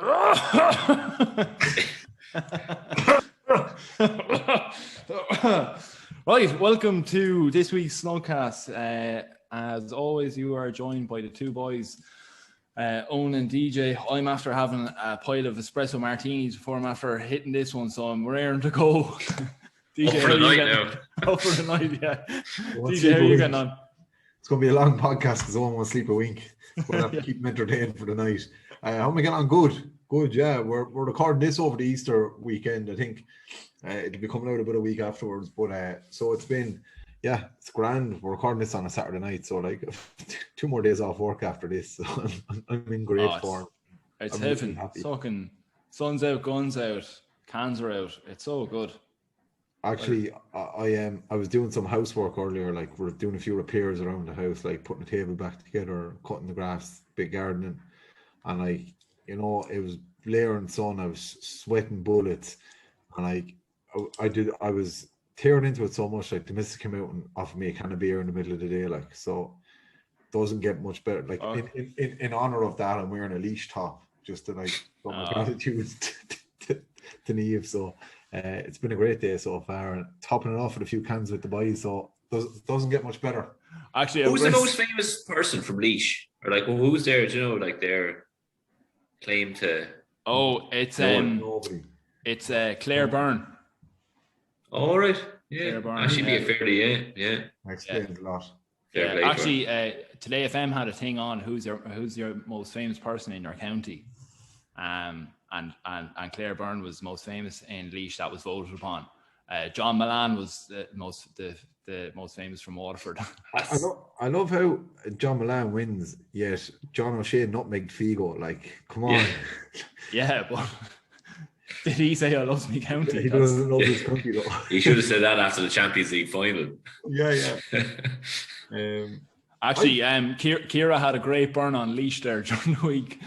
Right, welcome to this week's Snugcast. As always, you are joined by the two boys, Owen and DJ. I'm after having a pile of espresso martinis before I'm after hitting this one, so I'm raring to go. DJ, up for the night now. Up for the night, yeah. DJ, how are you getting on? It's going to be a long podcast because I won't want to sleep a wink. We'll have to keep them entertained for the night. How am I getting on? Good, yeah. We're recording this over the Easter weekend. I think it'll be coming out about a week afterwards. But so it's been, it's grand. We're recording this on a Saturday night, so like 2 more days off work after this. So I'm in great form. It's heaven. Really fucking sun's out, guns out, cans are out. It's so good. Actually, I was doing some housework earlier. Like we're doing a few repairs around the house, like putting the table back together, cutting the grass, bit gardening, and like it was layering sun. I was sweating bullets, and I was tearing into it so much. Like the missus came out and offered me a can of beer in the middle of the day. Like so, doesn't get much better. Like in honor of that, I'm wearing a leash top just to like show my gratitude to Niamh. So. It's been a great day so far, and topping it off with a few cans with the boys, so doesn't get much better. Actually, who's the most famous person from Laois, or like who's there? Do you know, like their claim to? Oh, it's nobody. It's Claire Byrne. All right, yeah. Claire Byrne, actually, be a fairly yeah. Explains a lot. Actually, Today FM had a thing on who's your most famous person in your county, And Claire Byrne was most famous in Laois. That was voted upon. John Milan was the most famous from Waterford. I love how John Milan wins, yet John O'Shea nutmegged Figo. Like, come on. Yeah, but did he say I love me county? Yeah, he doesn't love his county though. He should have said that after the Champions League final. Yeah. Actually, Kira had a great burn on Laois there during the week.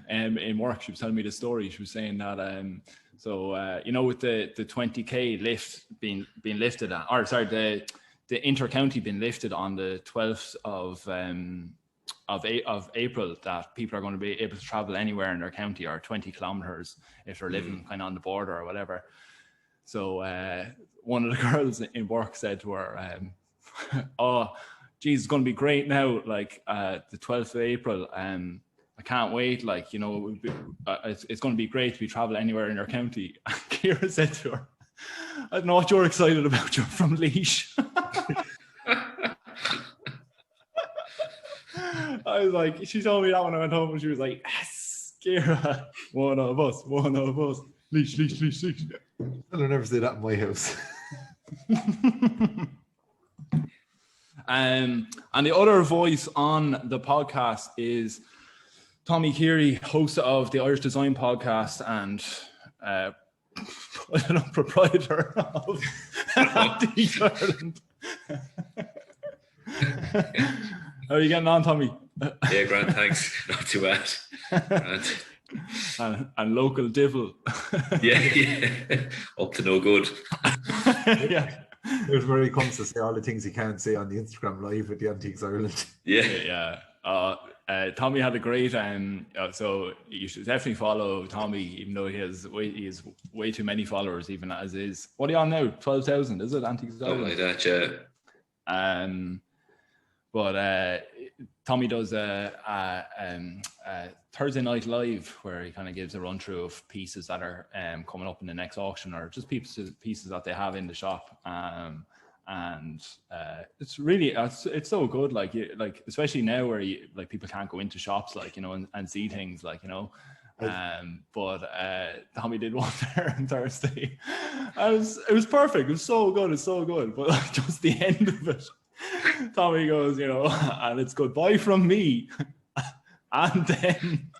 In work, she was telling me the story. She was saying that with the 20k lift being lifted, the inter-county being lifted on the 12th of April, that people are going to be able to travel anywhere in their county, or 20 kilometers if they're living kind of on the border or whatever. So one of the girls in work said to her, "Oh, geez, it's going to be great now. Like the 12th of April. I can't wait, like, it's going to be great to be traveling anywhere in your county." And Kira said to her, "I don't know what you're excited about, you're from Laois." I was like, she told me that when I went home, and she was like, "Yes, Kira, one of us, Laois. I'll never say that in my house." And the other voice on the podcast is Tommy Keighery, host of the Irish Design Podcast and proprietor of Antique Ireland. How are you getting on, Tommy? Yeah, grand, thanks. Not too bad. And local divil. Yeah. Up to no good. Yeah. There's where he comes to say all the things he can't say on the Instagram live with the Antiques Ireland. Yeah. Tommy had a great so you should definitely follow Tommy, even though he has way too many followers even as is. What are you on now? 12,000, is it? Antiques Ireland? Something like that, yeah. But Tommy does a Thursday night live where he kind of gives a run through of pieces that are coming up in the next auction, or just pieces that they have in the shop. And it's really it's so good, like especially now where people can't go into shops, and see things, but Tommy did one there on Thursday. It was perfect. It was so good. It's so good. But just the end of it, Tommy goes, and it's goodbye from me, and then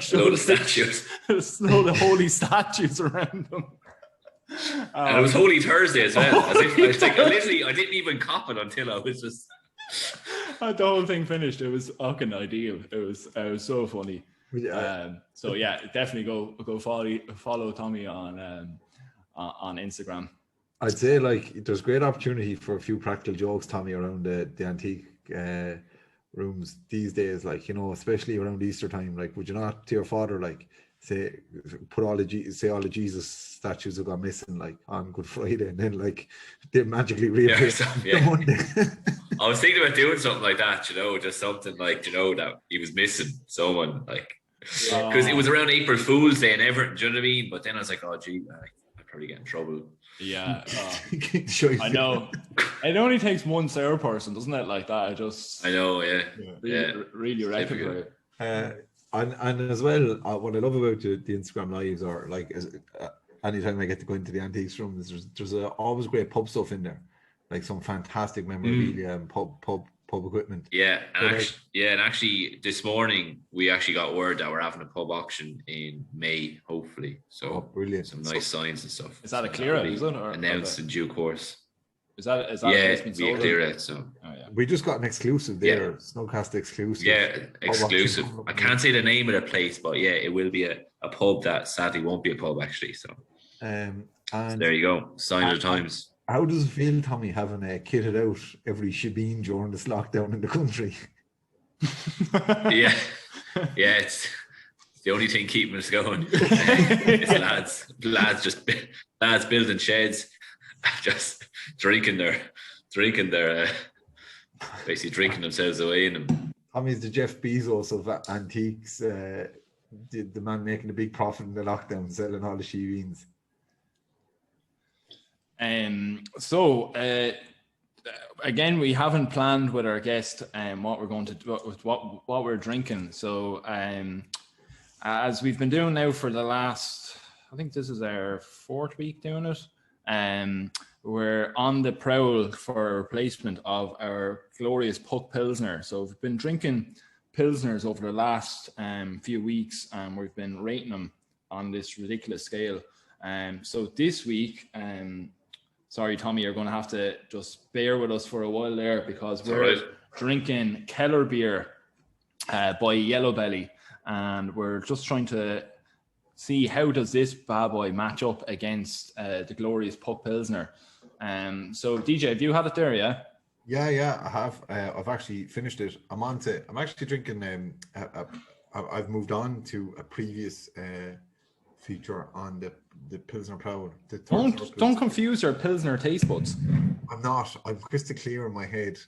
show the statues, show the holy statues around them. And it was Holy Thursday as well. As if, I didn't even cop it until I was just. The whole thing finished. It was fucking ideal. It was so funny. So yeah, definitely go follow Tommy on Instagram. I'd say there's great opportunity for a few practical jokes, Tommy, around the antique rooms these days. Especially around Easter time. Would you not to your father say all the Jesus statues have gone missing like on Good Friday, and then like they magically reappear on Monday. I was thinking about doing something like that, just something like, that he was missing someone, like, because it was around April Fool's Day and everything, do you know what I mean? But then I was like, oh gee, I'd probably get in trouble. Yeah, I know. It only takes one sour person, doesn't it? Like that, I know. Yeah, really reckon for it. And as well, what I love about the Instagram lives are like, anytime I get to go into the antiques room, there's always great pub stuff in there, like some fantastic memorabilia and pub equipment. Yeah, and actually this morning we actually got word that we're having a pub auction in May, hopefully. So brilliant! Some nice signs and stuff. Is that a clear out? Is it announced in due course? Is that we clear it? So we just got an exclusive there, Snowcast exclusive. Yeah, exclusive. I can't say the name of the place, but yeah, it will be a pub that sadly won't be a pub actually. So, and so there you go. Sign of the times. How does it feel, Tommy, having kitted out every shebeen during this lockdown in the country? yeah, it's the only thing keeping us going. It's lads building sheds, just drinking their basically drinking themselves away in them. Tommy's the Jeff Bezos of antiques, the man making a big profit in the lockdown, selling all the shebeens. So again, we haven't planned with our guest what we're going to do, what we're drinking. So as we've been doing now for the last, I think this is our 4th week doing it. We're on the prowl for a replacement of our glorious Puck Pilsner. So we've been drinking Pilsners over the last few weeks, and we've been rating them on this ridiculous scale. So this week, sorry, Tommy, you're going to have to just bear with us for a while there, because we're drinking Kellerbier by Yellowbelly, and we're just trying to see how does this bad boy match up against the glorious Puck Pilsner. So DJ, have you had it there? Yeah, I have. I've actually finished it. I'm actually drinking. I've moved on to a previous feature on the Pilsner Prowl. Don't confuse your Pilsner taste buds. I'm not. I'm crystal clear in my head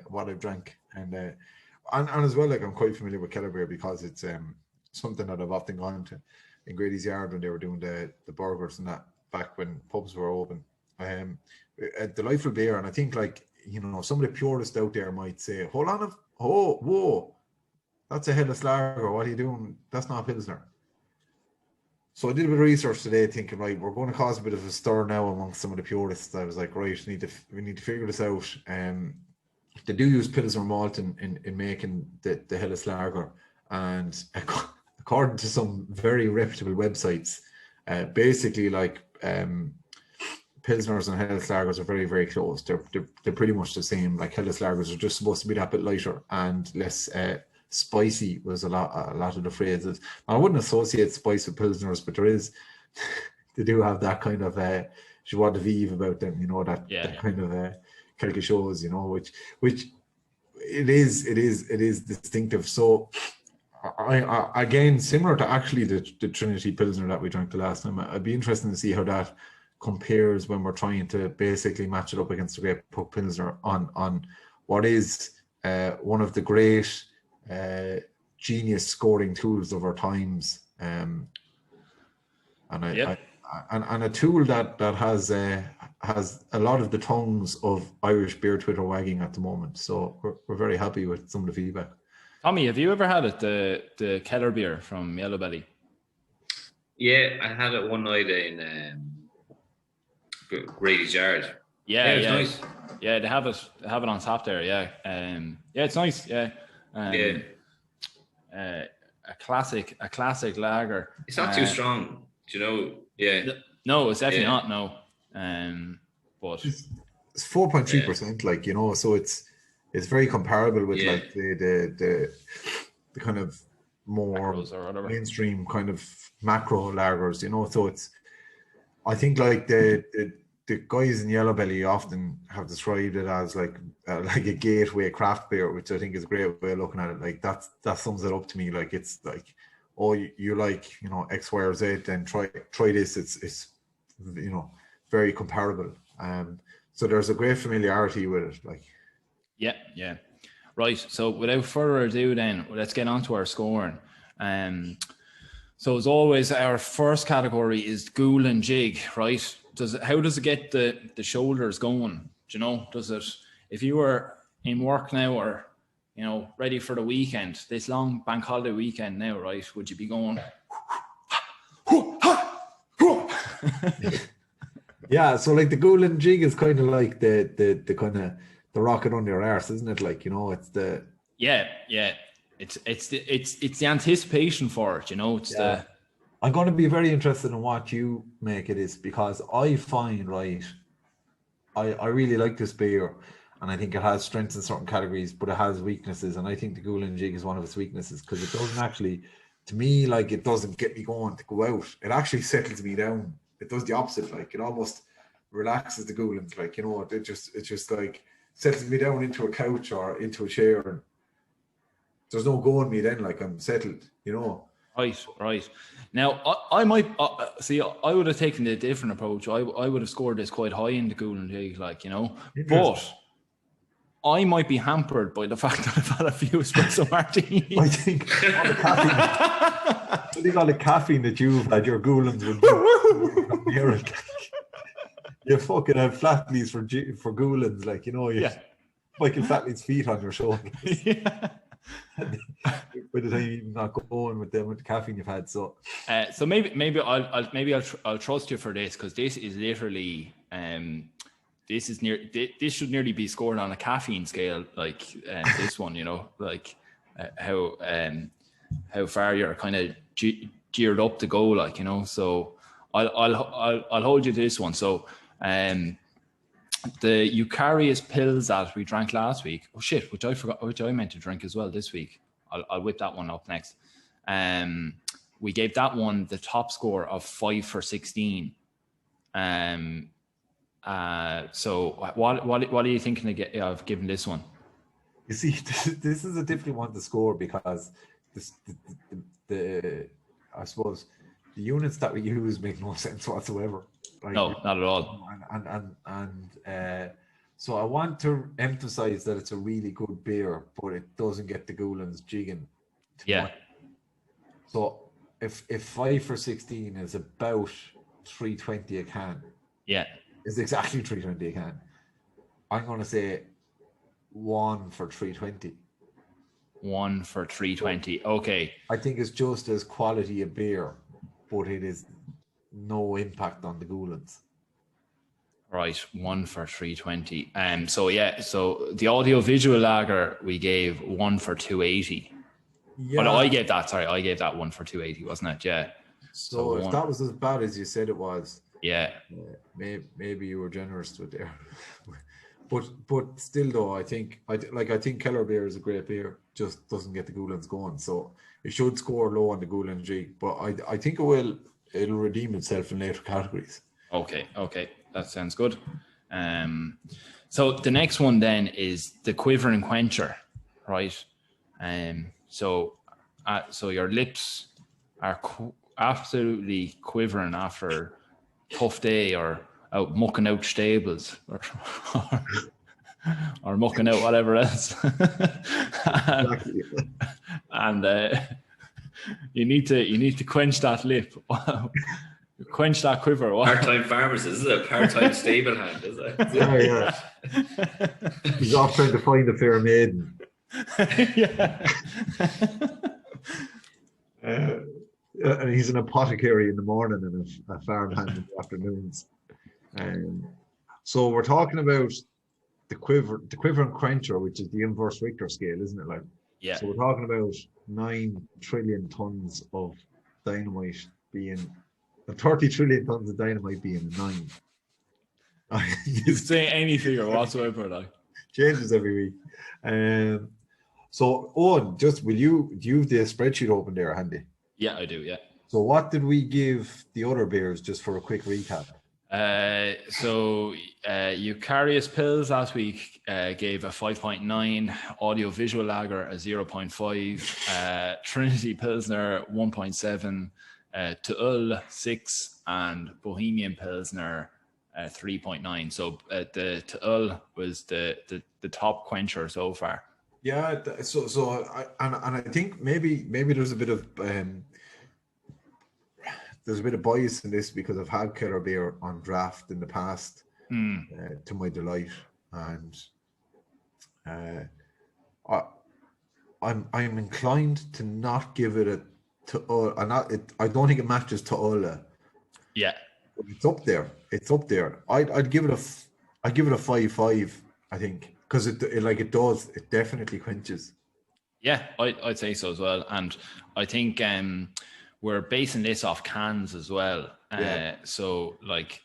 what I've drank, and as well, like, I'm quite familiar with Kellerbier because it's something that I've often gone to in Grady's Yard when they were doing the burgers and that back when pubs were open. A delightful beer, and I think, like, some of the purists out there might say, hold on, whoa, that's a Helles Lager, what are you doing? That's not a Pilsner. So I did a bit of research today, thinking, right, we're going to cause a bit of a stir now amongst some of the purists. I was like, right, we need to figure this out. They do use Pilsner malt in making the Helles Lager, and according to some very reputable websites, basically, like, Pilsners and Helles Lagers are very, very close. They're pretty much the same. Like, Helles Lagers are just supposed to be that bit lighter and less spicy, was a lot of the phrases. I wouldn't associate spice with Pilsners, but they do have that kind of joie de vivre about them, that kind of quelque chose, which it is distinctive. So I again, similar to actually the Trinity Pilsner that we drank the last time, I'd be interested to see how that compares when we're trying to basically match it up against the great Puck Pilsner on what is one of the great genius scoring tools of our times, and a tool that has a lot of the tongues of Irish beer Twitter wagging at the moment. So we're very happy with some of the feedback. Tommy, have you ever had it, the Kellerbier from Yellowbelly? Yeah, I had it one night in Grady's Yard. Yeah, nice. Yeah, they have it on tap there. Yeah, it's nice. Yeah, a classic lager. It's not too strong, Yeah. No, it's definitely not. No, but it's 4.3%. Like, so it's very comparable with like the kind of more mainstream kind of macro lagers. So I think like the guys in Yellowbelly often have described it as like a gateway craft beer, which I think is a great way of looking at it. Like that sums it up to me. Like, it's like oh, you like, you know, X, Y, or Z, then try this. It's you know, very comparable. So there's a great familiarity with it. Like, yeah. Right. So without further ado, then let's get on to our scoring. So as always, our first category is ghoul and jig. Right? How does it get the shoulders going? Do you know? Does it, if you were in work now, or you know, ready for the weekend, this long bank holiday weekend now, right? Would you be going? yeah. So like the ghoul and jig is kind of like the kind of the rocket on your arse, isn't it? Like, you know, it's the yeah. It's the anticipation for it, you know. It's the. I'm going to be very interested in what you make of this, because I find, right, I really like this beer, and I think it has strengths in certain categories, but it has weaknesses, and I think the ghoul and jig is one of its weaknesses, because it doesn't actually, to me, like, it doesn't get me going to go out. It actually settles me down. It does the opposite. Like, it almost relaxes the ghoul, and like, you know, it's just like settles me down into a couch or into a chair, and there's no going me then. Like, I'm settled, you know. Right. Now, I might see. I would have taken a different approach. I would have scored this quite high in the ghoul and jig, like, you know. But I might be hampered by the fact that I've had a few espresso martinis. I think all the caffeine. I think all the caffeine that you've had, your ghoulins would be. You fucking have Flatley's for ghoulins, like, you know. Michael Flatley's feet on your shoulder. Yeah. By the time you're not going with the caffeine you've had, so maybe I'll trust you for this, because this is literally this should nearly be scored on a caffeine scale, like this one, you know, like how far you're kind of geared up to go, like, you know. So I'll hold you to this one. So the Eucarius pills that we drank last week, which I forgot, which I meant to drink as well this week. I'll whip that one up next. We gave that one the top score of 5 for 16. So what are you thinking of giving this one? You see, this is a difficult one to score, because the I suppose the units that we use make no sense whatsoever. Like, no, not at all. And so I want to emphasize that it's a really good beer, but it doesn't get the Goulans jigging. Yeah. So if 5 for 16 is about 320 a can, it's exactly 320 a can. I'm going to say 1 for 320. 1 for 320. Okay. I think it's just as quality a beer, but it is no impact on the Goulans. Right, 1 for 320. So the audio visual lager we gave 1 for 280. Yeah. But I gave that 1 for 280, wasn't it? Yeah. So if that was as bad as you said it was, maybe you were generous with there. but still though, I think Kellerbier is a great beer, just doesn't get the Goulans going. So it should score low on the Goulan jig, but I think it'll redeem itself in later categories. Okay, that sounds good. So the next one then is the Quiver and Quencher, right? So your lips are absolutely quivering after a tough day, or out mucking out stables, or mucking out whatever else. and you need to quench that lip. Quench that quiver. Part-time farmers, this is a part-time stable hand, is it? Yeah. He's off trying to find a fair maiden. And he's an apothecary in the morning and a farmhand in the afternoons. So we're talking about the quiver and quencher, which is the inverse Richter scale, isn't it? Like, yeah. So we're talking about 9 trillion tons of dynamite being. 30 trillion tons of dynamite being a 9. You say any figure whatsoever, like. Changes every week. So Owen, do you have the spreadsheet open there handy? Yeah, I do, yeah. So what did we give the other beers, just for a quick recap? Eucarius Pills last week gave a 5.9, Audio Visual Lager a 0.5, Trinity Pilsner 1.7, Tuul 6, and Bohemian Pilsner 3.9. So the Tuul was the top quencher so far. Yeah, I think maybe there's a bit of bias in this because I've had Kellerbier on draft in the past, to my delight, and I'm inclined to not give it a Tuul. I don't think it matches Tuul. Yeah, but it's up there. I'd give it a 5.5. I think because it definitely quenches. Yeah, I'd say so as well, and I think we're basing this off cans as well. So like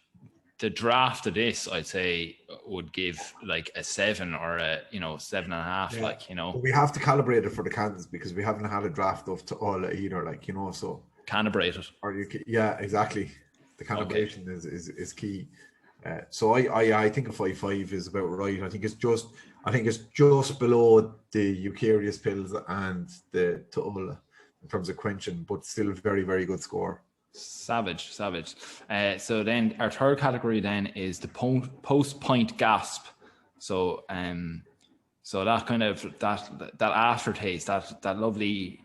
the draft of this, I'd say would give like a 7 or a 7.5. Yeah. Like but we have to calibrate it for the cans because we haven't had a draft of Tuul either. So calibrate it. Or exactly. The calibration is key. So I think a 5.5 is about right. I think it's just below the Eucarius Pills and the Tuul in terms of quenching, but still very, very good score. Savage. So then our third category then is the post pint gasp. So so that kind of that aftertaste, that lovely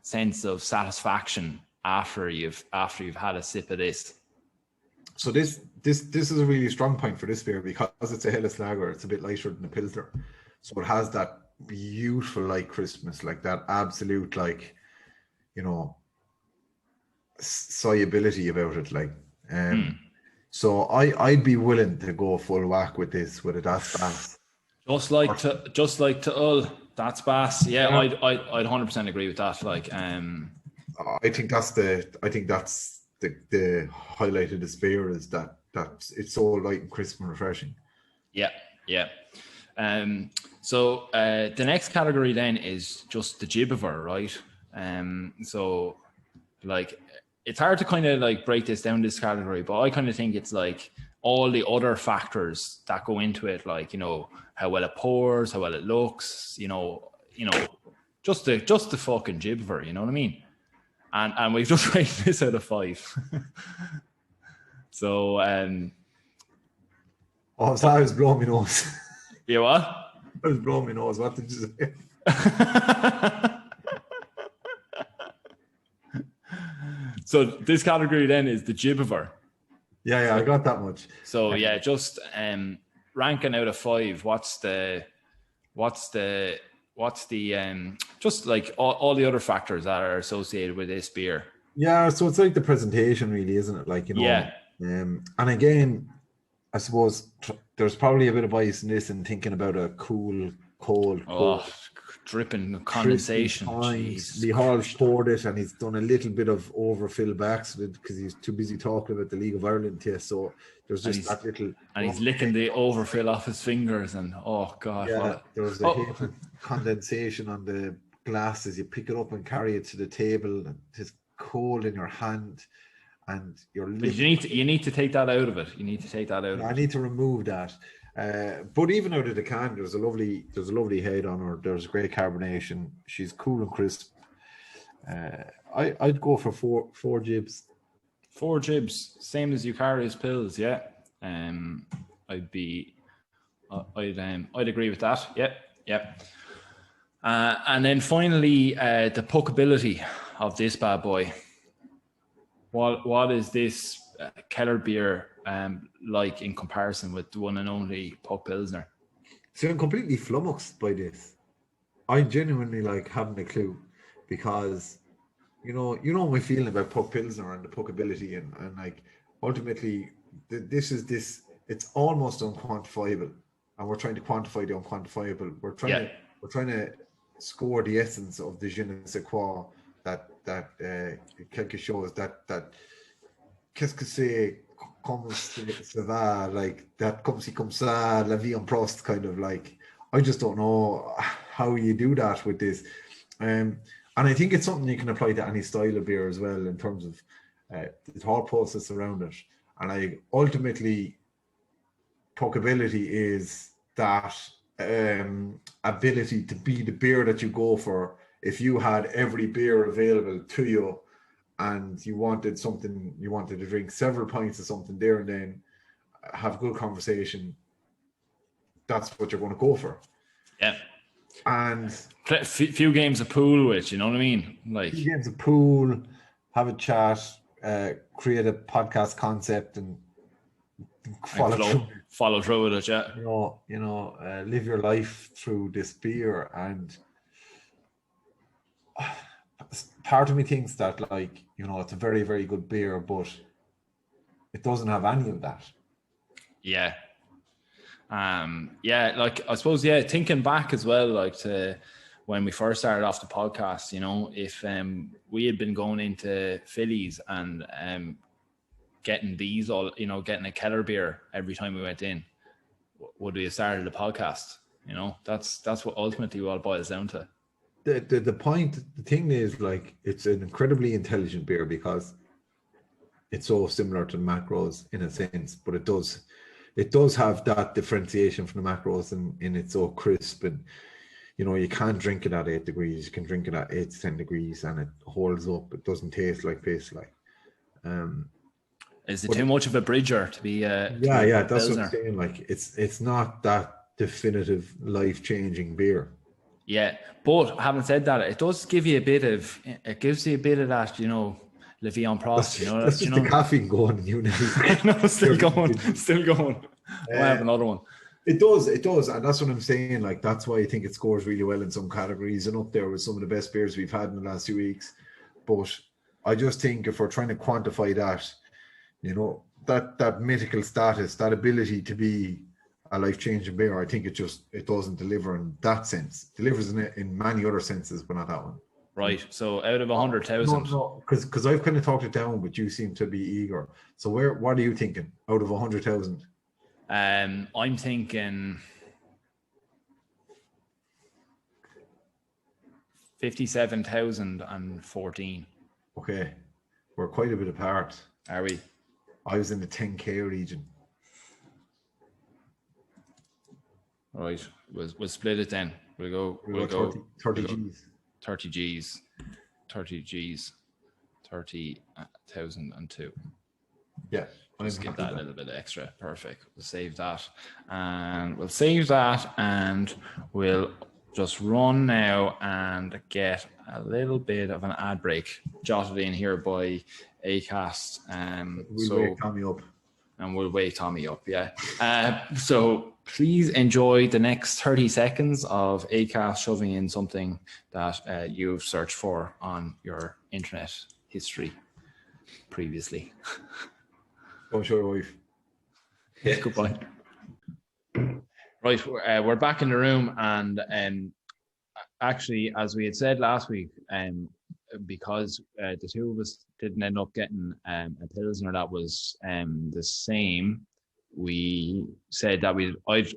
sense of satisfaction after you've had a sip of this. So this is a really strong point for this beer because it's a Helles Lager. It's a bit lighter than a Pilsner, so it has that beautiful light crispness, like that absolute solubility about it. So I'd be willing to go full whack with this with a Das Bass. Just like Tuul, that's Bass. Yeah, I'd 100% agree with that. I think that's the highlight of this beer is that it's so light and crisp and refreshing. Yeah. So the next category then is just the Gibbever, right? So like it's hard to kind of like break this down, this category, but I kind of think it's like all the other factors that go into it, like how well it pours, how well it looks, just the fucking Gibbever, you know what I mean? And we've just rated this out of 5. So I was blowing my nose. You what? I was blowing my nose. What did you say? So this category then is the Gibbever. Yeah, I got that much. So yeah, just ranking out of 5, what's the just like all the other factors that are associated with this beer? Yeah, so it's like the presentation, really, isn't it? Yeah. And again, I suppose there's probably a bit of bias in this and thinking about a cold, dripping condensation. Lee Hall poured it, and he's done a little bit of overfill by accident because he's too busy talking about the League of Ireland test. So there's just that little, and he's licking the overfill off his fingers, and oh god, there's a hit of condensation on the glass as you pick it up and carry it to the table, and it's cold in your hand. And you're you need to take that out of it. You need to take that out. I need to remove that. But even out of the can, there's a lovely head on her. There's great carbonation. She's cool and crisp. I'd go for four jibs. 4 jibs, same as Eucarius Pills. Yeah. I'd agree with that. Yep. And then finally, the puckability of this bad boy. What is this Kellerbier like in comparison with the one and only Puck Pilsner? So I'm completely flummoxed by this. I genuinely haven't a clue because you know my feeling about Puck Pilsner and the puckability and ultimately it's almost unquantifiable, and we're trying to quantify the unquantifiable. We're trying to score the essence of the je ne sais quoi that quelque chose that qu'est-ce que c'est comme ça va, that comme si comme ça la vie en Prost kind of I just don't know how you do that with this, and I think it's something you can apply to any style of beer as well in terms of the thought process around it. And ultimately, puckability is that ability to be the beer that you go for. If you had every beer available to you and you wanted to drink several pints of something there and then, have a good conversation, that's what you're going to go for. Yeah. And few games of pool, which, you know what I mean? Like few games of pool, have a chat, create a podcast concept, and follow through with it. Yeah. Live your life through this beer. And part of me thinks that, like, it's a very, very good beer, but it doesn't have any of that. Yeah. Like, I suppose, thinking back as well, like, to when we first started off the podcast, if we had been going into Phillies and getting these all, getting a Kellerbier every time we went in, would we have started the podcast? That's what ultimately what it boils down to. The thing is, like, it's an incredibly intelligent beer because it's so similar to the macros in a sense, but it does have that differentiation from the macros, and it's so crisp, and you can't drink it at 8 degrees. You can drink it at 8 to 10 degrees and it holds up. It doesn't taste like piss. Like, is it too much of a bridger to be? That's what I'm saying. Like, it's not that definitive, life-changing beer. Yeah, but having said that, it does give you a bit of that, Le'Veon Prost. That's just the caffeine going in you now. No, still going. I have another one. It does, and that's what I'm saying. Like, that's why I think it scores really well in some categories and up there with some of the best beers we've had in the last 2 weeks. But I just think if we're trying to quantify that, that mythical status, that ability to be a life-changing beer, I think it doesn't deliver in that sense. It delivers in many other senses, but not that one. Right. So out of 100,000, no, because I've kind of talked it down, but you seem to be eager. So what are you thinking out of 100,000? I'm thinking 57,014. Okay, we're quite a bit apart. Are we? I was in the 10K region. Right, we'll split it then. We'll go 30 G's. 30 G's. 30,002. Yeah. Just give that a little bit extra. Perfect. We'll save that. And we'll just run now and get a little bit of an ad break jotted in here by Acast. We'll wake Tommy up. And we'll wake Tommy up, yeah. So please enjoy the next 30 seconds of Acast shoving in something that you've searched for on your internet history previously. Go show your wife. Yeah. Goodbye. Right, we're back in the room, and actually, as we had said last week, because the two of us didn't end up getting a Pilsner that was the same, we said that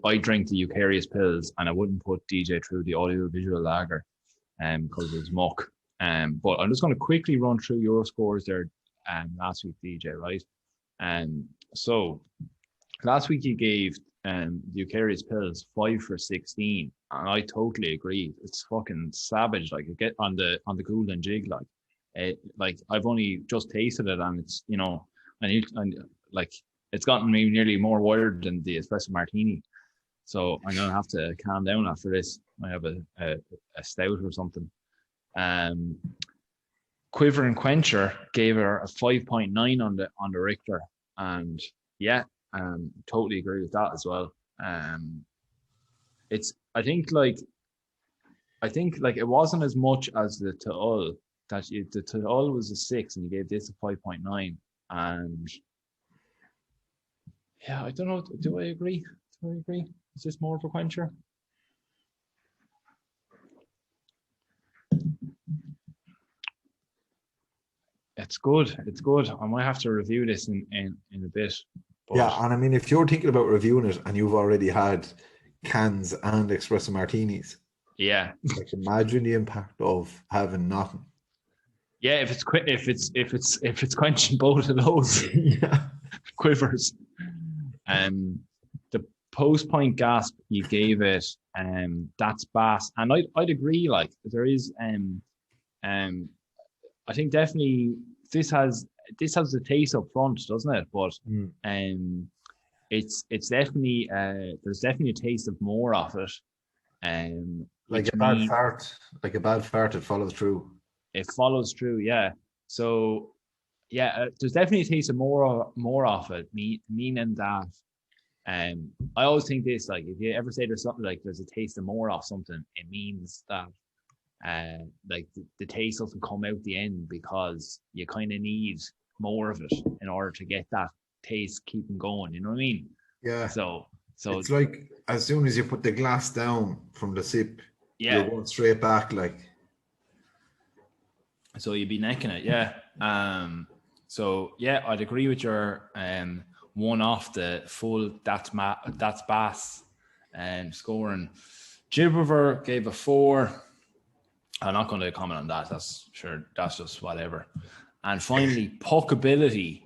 I drink the Eucharist Pils, and I wouldn't put DJ through the audio-visual lager because it was muck. But I'm just going to quickly run through your scores there last week, DJ, right? So last week you gave the Eucharist Pils 5 for 16, and I totally agree. It's fucking savage. Like, you get on the cool and jig, like I've only just tasted it, and it's and it's gotten me nearly more wired than the espresso martini. So I'm gonna have to calm down after this. I have a stout or something. Quiver and Quencher gave her a 5.9 on the Richter, and totally agree with that as well. I think it wasn't as much as the Tuol. The Tuol was a 6, and you gave this a 5.9, and I don't know. Do I agree? Is this more of a Quencher? It's good. I might have to review this in a bit. But... Yeah, and I mean, if you're thinking about reviewing it and you've already had cans and espresso martinis, like, imagine the impact of having nothing. Yeah, if it's quenching both of those, quivers. The post point gasp you gave it, that's Bass, and I'd agree. Like there is, I think definitely this has the taste up front, doesn't it? But it's definitely there's definitely a taste of more of it. Like a bad fart, it follows through. It follows through, yeah. So yeah, there's definitely a taste of more of it, meaning that I always think this, like if you ever say there's something like there's a taste of more of something, it means that like the taste doesn't come out the end, because you kind of need more of it in order to get that taste keeping going, you know what I mean? Yeah. So it's like as soon as you put the glass down from the sip, yeah, you're going straight back, like. So you'd be necking it, yeah. So yeah, I'd agree with your one off the full that's Bass scoring. Gibber gave a 4. I'm not going to comment on that. That's just whatever. And finally, puckability,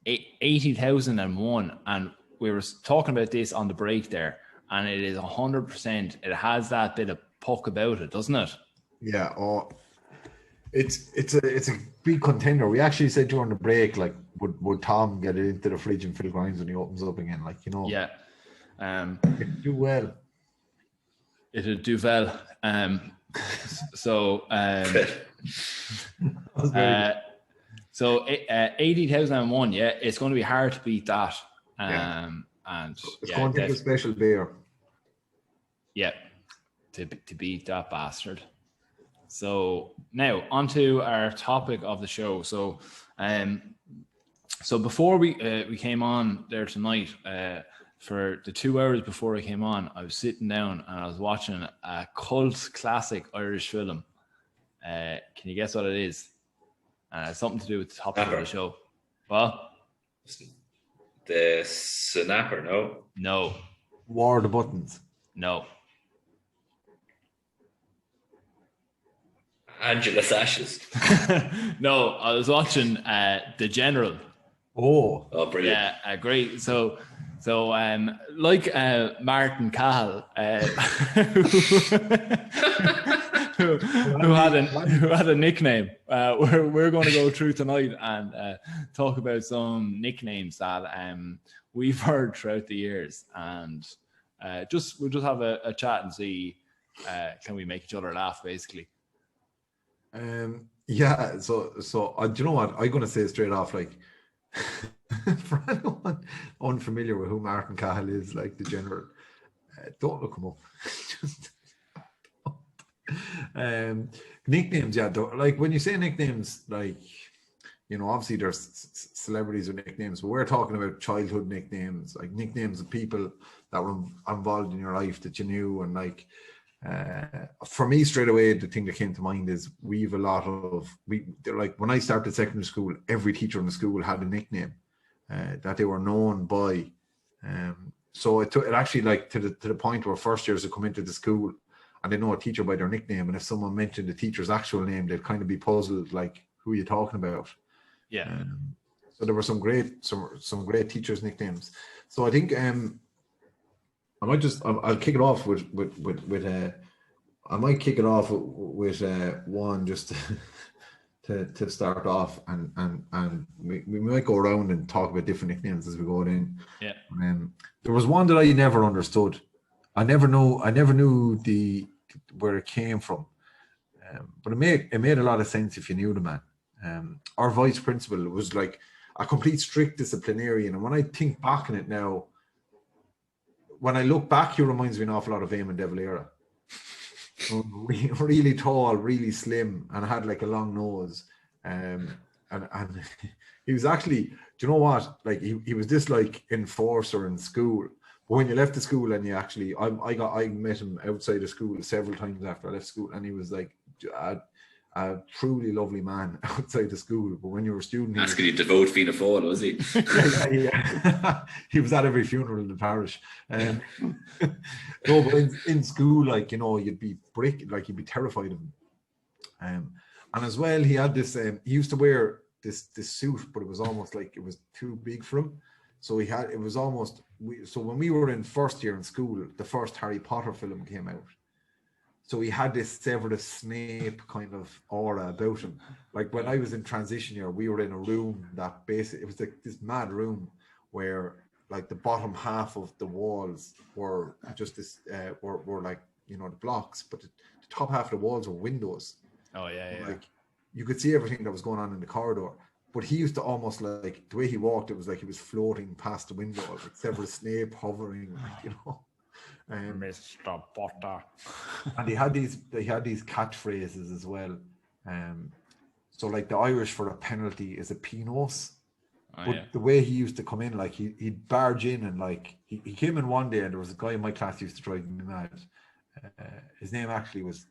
80,001, and we were talking about this on the break there, and it is 100%. It has that bit of puck about it, doesn't it? Yeah. It's a big contender. We actually said during the break, like, would Tom get it into the fridge and Phil grinds when he opens up again? Like, you know. Yeah. It'd do well. It'd do well. So 80,001. Yeah, it's going to be hard to beat that. And it's going to take a special beer. Yeah, to beat that bastard. So now onto our topic of the show. So before we came on there tonight, for the 2 hours before I came on, I was sitting down and I was watching a cult classic Irish film. Can you guess what it is? It's something to do with the topic of the show. Well, the Snapper, no. No. War of the Buttons. No. Angela Sashes. No, I was watching The General. Oh, brilliant. Yeah, great. So like Martin Cahill, who had a nickname. We're going to go through tonight and talk about some nicknames that we've heard throughout the years, and we'll just have a chat and see can we make each other laugh, basically. Yeah. So do you know what I'm going to say straight off? Like, for anyone unfamiliar with who Martin Cahill is, like The General, don't look him up. Just nicknames, yeah. Like when you say nicknames, like, you know, obviously there's celebrities with nicknames, but we're talking about childhood nicknames, like nicknames of people that were involved in your life that you knew. And like, for me, straight away, the thing that came to mind is like when I started secondary school, every teacher in the school had a nickname that they were known by. So it actually, like, to the point where first years would come into the school and they know a teacher by their nickname, and if someone mentioned the teacher's actual name, they'd kind of be puzzled, like, who are you talking about? Yeah. So there were some great teachers' nicknames. So I think I'll kick it off with I might kick it off with one just to start off, and we might go around and talk about different nicknames as we go in. Yeah. There was one that I never understood. I never knew where it came from, but it made a lot of sense if you knew the man. Our vice principal was like a complete strict disciplinarian, and when I think back on it now, when I look back, he reminds me an awful lot of Eamon De Valera. Really tall, really slim, and had like a long nose. And he was actually, do you know what? Like he was this like enforcer in school. But when you left the school and you actually, I met him outside of school several times after I left school, and he was like a truly lovely man outside the school. But when you were a student, asking you to vote Fianna Fáil, was he? Yeah. He was at every funeral in the parish. No, but in school, like, you know, you'd be terrified of him. And as well, he had this. He used to wear this suit, but it was almost like it was too big for him. So so when we were in first year in school, the first Harry Potter film came out. So he had this Severus Snape kind of aura about him. Like when I was in transition year, we were in a room that basically, it was like this mad room where like the bottom half of the walls were just this, were like, you know, the blocks, but the top half of the walls were windows. Oh yeah, yeah. Like you could see everything that was going on in the corridor. But he used to almost like, the way he walked, it was like he was floating past the window, like Severus Snape hovering, like, you know. Mr. Potter. And he had these catchphrases as well. So like the Irish for a penalty is a pinos. But the way he used to come in, like he'd barge in and like he came in one day and there was a guy in my class who used to drive me mad. His name actually was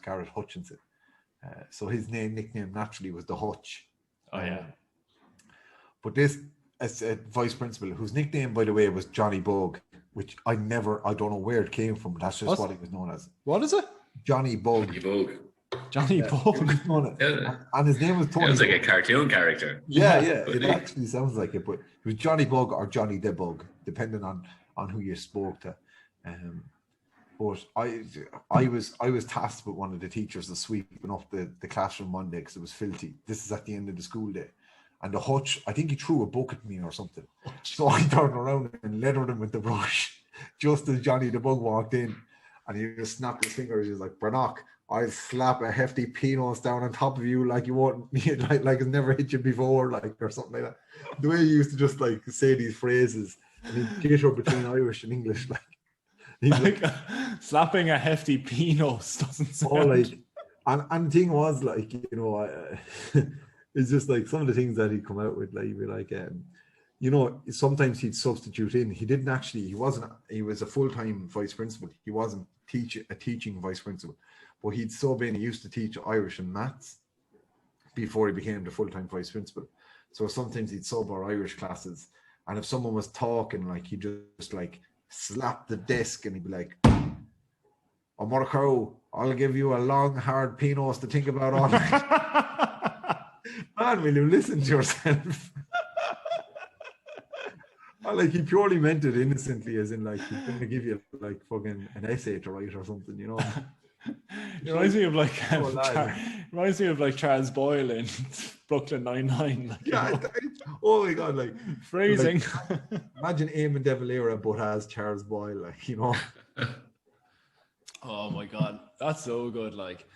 Garrett Hutchinson. So his nickname naturally was the Hutch. Oh yeah. But this as a vice principal, whose nickname by the way was Johnny Bug, which I don't know where it came from. That's just what he was known as. What is it? Johnny Bug. Johnny Bug. And his name was Tony. Sounds like a cartoon character. Yeah. It actually sounds like it, but it was Johnny Bug or Johnny the Bug, depending on who you spoke to. But I was tasked with one of the teachers of sweeping up the classroom one day because it was filthy. This is at the end of the school day. And the Hutch, I think he threw a book at me or something. So I turned around and lettered him with the brush just as Johnny the Bug walked in. And he just snapped his fingers. He was like, Brannock, I'll slap a hefty penis down on top of you like you won't, like it's never hit you before, like, or something like that. The way he used to just like say these phrases and he'd jitter between Irish and English, like. Like slapping a hefty penis doesn't sound. Oh, like, and the thing was like, you know, it's just like some of the things that he'd come out with, like, he'd be like, you know, sometimes he'd substitute in. He was a full-time vice principal. He wasn't a teaching vice principal, but he'd sub in. He used to teach Irish and maths before he became the full-time vice principal. So sometimes he'd sub our Irish classes, and if someone was talking, like, he'd just like slap the desk and he'd be like, "Oh, Mother, I'll give you a long, hard penis to think about all night." Man, will you listen to yourself? Like, he purely meant it innocently, as in like he's going to give you like fucking an essay to write or something, you know. It reminds me of like Charles Boyle in Brooklyn Nine-Nine. Like, yeah, oh my god, like phrasing. Like, imagine Eamon De Valera but as Charles Boyle, like, you know. Oh my god, that's so good. Like,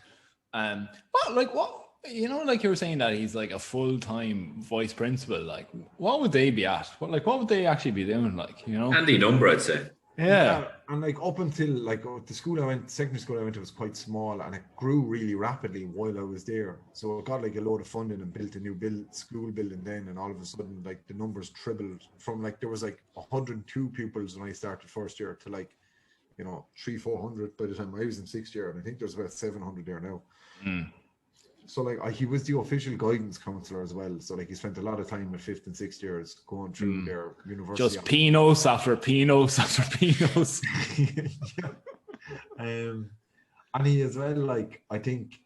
what you know, like you were saying that he's like a full-time vice principal. Like, what would they be at? What would they actually be doing? Like, you know, handy number, I'd say. Yeah. And like up until like the secondary school I went to was quite small, and it grew really rapidly while I was there. So it got like a load of funding and built a new school building then, and all of a sudden like the numbers tripled from like there was like 102 pupils when I started first year to like, you know, 300-400 by the time I was in sixth year, and I think there's about 700 there now. So like he was the official guidance counselor as well. So like he spent a lot of time in fifth and sixth years going through their university. Just penos after penos after penos. And he as well, like, I think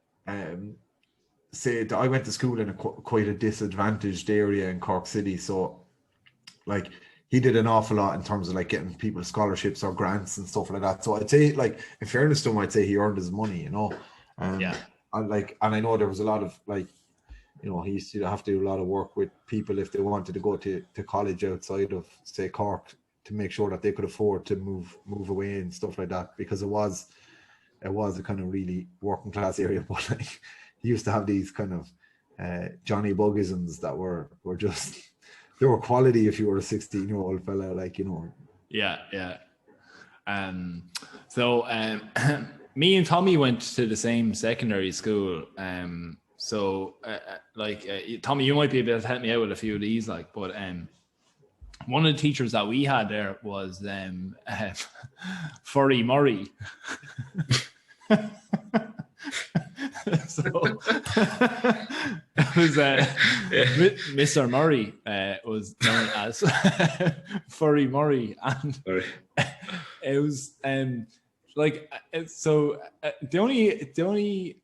said I went to school in quite a disadvantaged area in Cork City. So like he did an awful lot in terms of like getting people scholarships or grants and stuff like that. So I'd say, like, in fairness to him, I'd say he earned his money, you know. Yeah. And I know there was a lot of, like, you know, he used to have to do a lot of work with people if they wanted to go to college outside of, say, Cork, to make sure that they could afford to move away and stuff like that, because it was a kind of really working class area. But like, he used to have these kind of Johnny Bugisms that were just, they were quality if you were a 16-year-old fella, like, you know. Yeah. Me and Tommy went to the same secondary school. Tommy, you might be able to help me out with a few of these, like, but one of the teachers that we had there was Furry Murray. So it was Mr. Murray was known as Furry Murray, and it was the only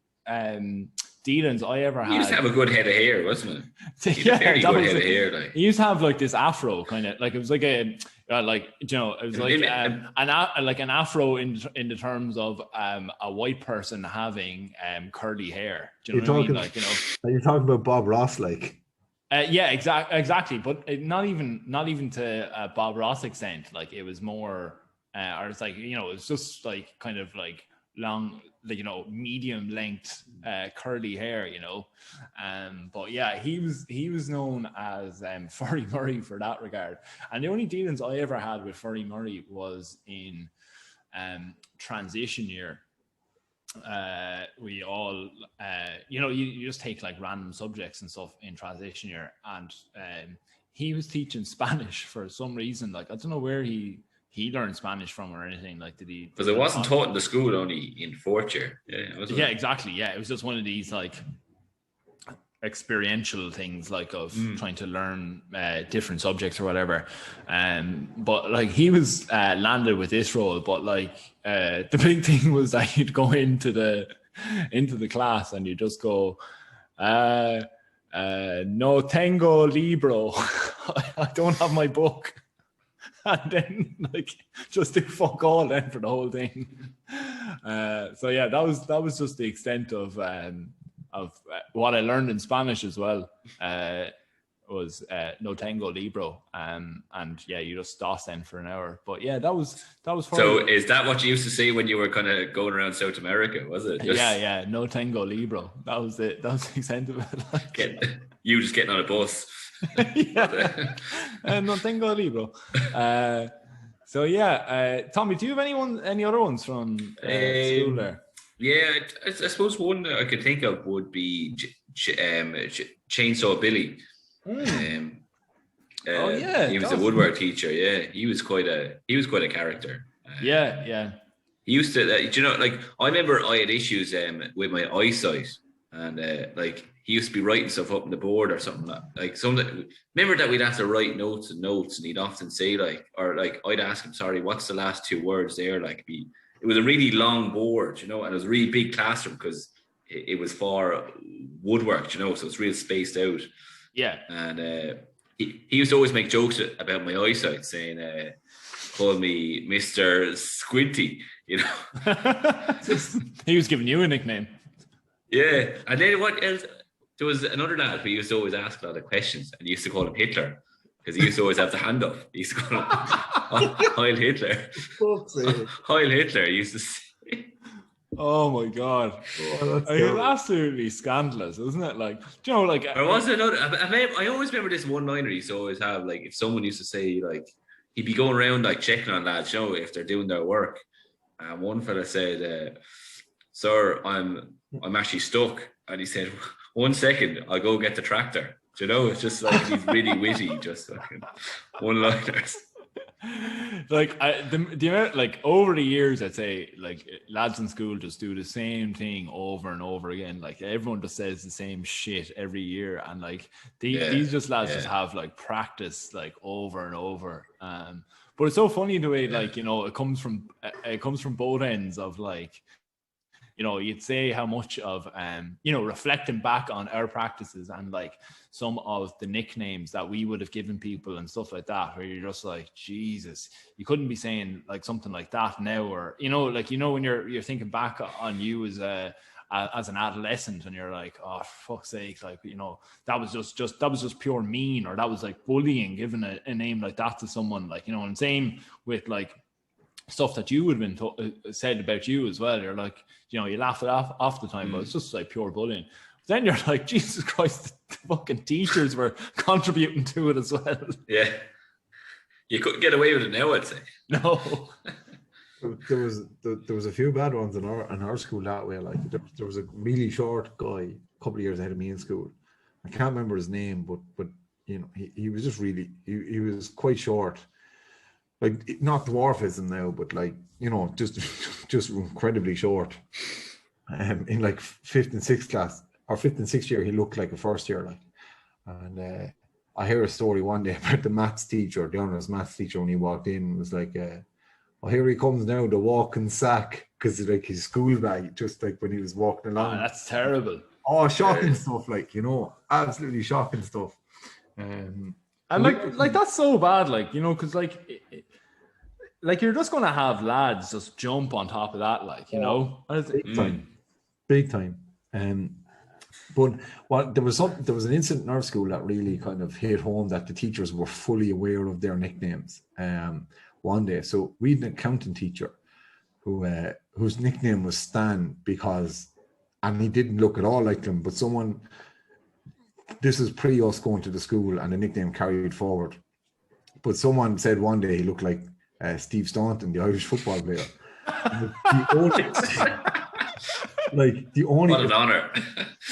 dealings I ever had. He used to have a good head of hair, wasn't it? He had a fairly good head of hair. Like. He used to have like this afro kind of like, it was like a like, you know, it was like an afro in the terms of a white person having curly hair. Do you know what I mean? Like, you know, are you talking about Bob Ross? Like, yeah, exactly. But not even to Bob Ross extent. Like, it was more, or it's like, you know, it's just like kind of like long, like, you know, medium length curly hair, you know. But yeah, he was known as Furry Murray for that regard. And the only dealings I ever had with Furry Murray was in transition year. We all you know, you just take like random subjects and stuff in transition year, and he was teaching Spanish for some reason. Like, I don't know where he learned Spanish from or anything. Like, did he? Because it wasn't taught in the school, only in fourth year. Yeah, exactly. Yeah, it was just one of these like experiential things, like of trying to learn different subjects or whatever. But like, he was landed with this role, but like the big thing was that you'd go into the class and you just go, no tengo libro. I don't have my book. And then like just do fuck all then for the whole thing. So yeah, that was just the extent of what I learned in Spanish as well. Was no tengo libro, and yeah, you just dos then for an hour. But yeah, that was so is that what you used to say when you were kind of going around South America, was it? Yeah, no tengo libro, that was it. That was the extent of it. Like, you just getting on a bus. Yeah. No tengo libro. So yeah, Tommy, do you have any other ones from school there? Yeah, I suppose one I could think of would be Chainsaw Billy. Oh yeah, he was a woodwork teacher. Yeah, he was quite a character. Yeah. He used to, you know, like, I remember I had issues with my eyesight, and like, he used to be writing stuff up on the board or something like something. Remember that we'd have to write notes, and he'd often say like, or like, I'd ask him, sorry, what's the last two words there? Like, it was a really long board, you know, and it was a really big classroom because it was for woodwork, you know, so it's real spaced out. Yeah. And he used to always make jokes about my eyesight, saying, call me Mr. Squinty, you know. He was giving you a nickname. Yeah. And then what else? There was another lad who used to always ask a lot of questions, and he used to call him Hitler because he used to always have the hand up. He used to call him Heil Hitler. Heil Hitler, he used to say. Oh my God. It's absolutely scandalous, isn't it? Like, do you know, like, there was another, I always remember this one-liner he used to always have, like, if someone used to say, like, he'd be going around like checking on lads, you know, if they're doing their work. And one fella said, sir, I'm actually stuck. And he said, 1 second, I'll go get the tractor. Do you know, it's just like, he's really witty, just fucking one-liners. Like, the amount, like, over the years, I'd say, like, lads in school just do the same thing over and over again. Like, everyone just says the same shit every year, and like these just lads just have like practice like over and over. But it's so funny the way, like, you know, it comes from both ends of, like, you know, you'd say how much of you know, reflecting back on our practices and like some of the nicknames that we would have given people and stuff like that, where you're just like, Jesus, you couldn't be saying like something like that now, or, you know, like, you know, when you're thinking back on you as an adolescent, and you're like, oh, for fuck's sake, like, you know, that was just pure mean, or that was like bullying, giving a name like that to someone, like, you know. And same with like stuff that you would have been said about you as well. You're like, you know, you laugh it off the time, but it's just like pure bullying. Then you're like, Jesus Christ, the fucking teachers were contributing to it as well. Yeah, you couldn't get away with it now, I'd say. No. There was a few bad ones in our school that way. Like, there was a really short guy a couple of years ahead of me in school. I can't remember his name, but you know, he was just really, he was quite short. Like, not dwarfism now, but like, you know, just incredibly short. In like fifth and sixth year, he looked like a first year, like. And I hear a story one day about the maths teacher, the honors maths teacher, when he walked in, was like, oh, here he comes now, the walking sack, because like his school bag, just like when he was walking along. Oh, that's terrible. Oh, shocking stuff, like, you know, absolutely shocking stuff. And like that's so bad, like, you know, because like you're just gonna have lads just jump on top of that, like, you know. Big time. But there was an incident in our school that really kind of hit home, that the teachers were fully aware of their nicknames. One day, so we had an accounting teacher whose nickname was Stan, and he didn't look at all like them, but this is pre us going to the school and the nickname carried forward. But someone said one day he looked like Steve Staunton, the Irish football player. What an honor.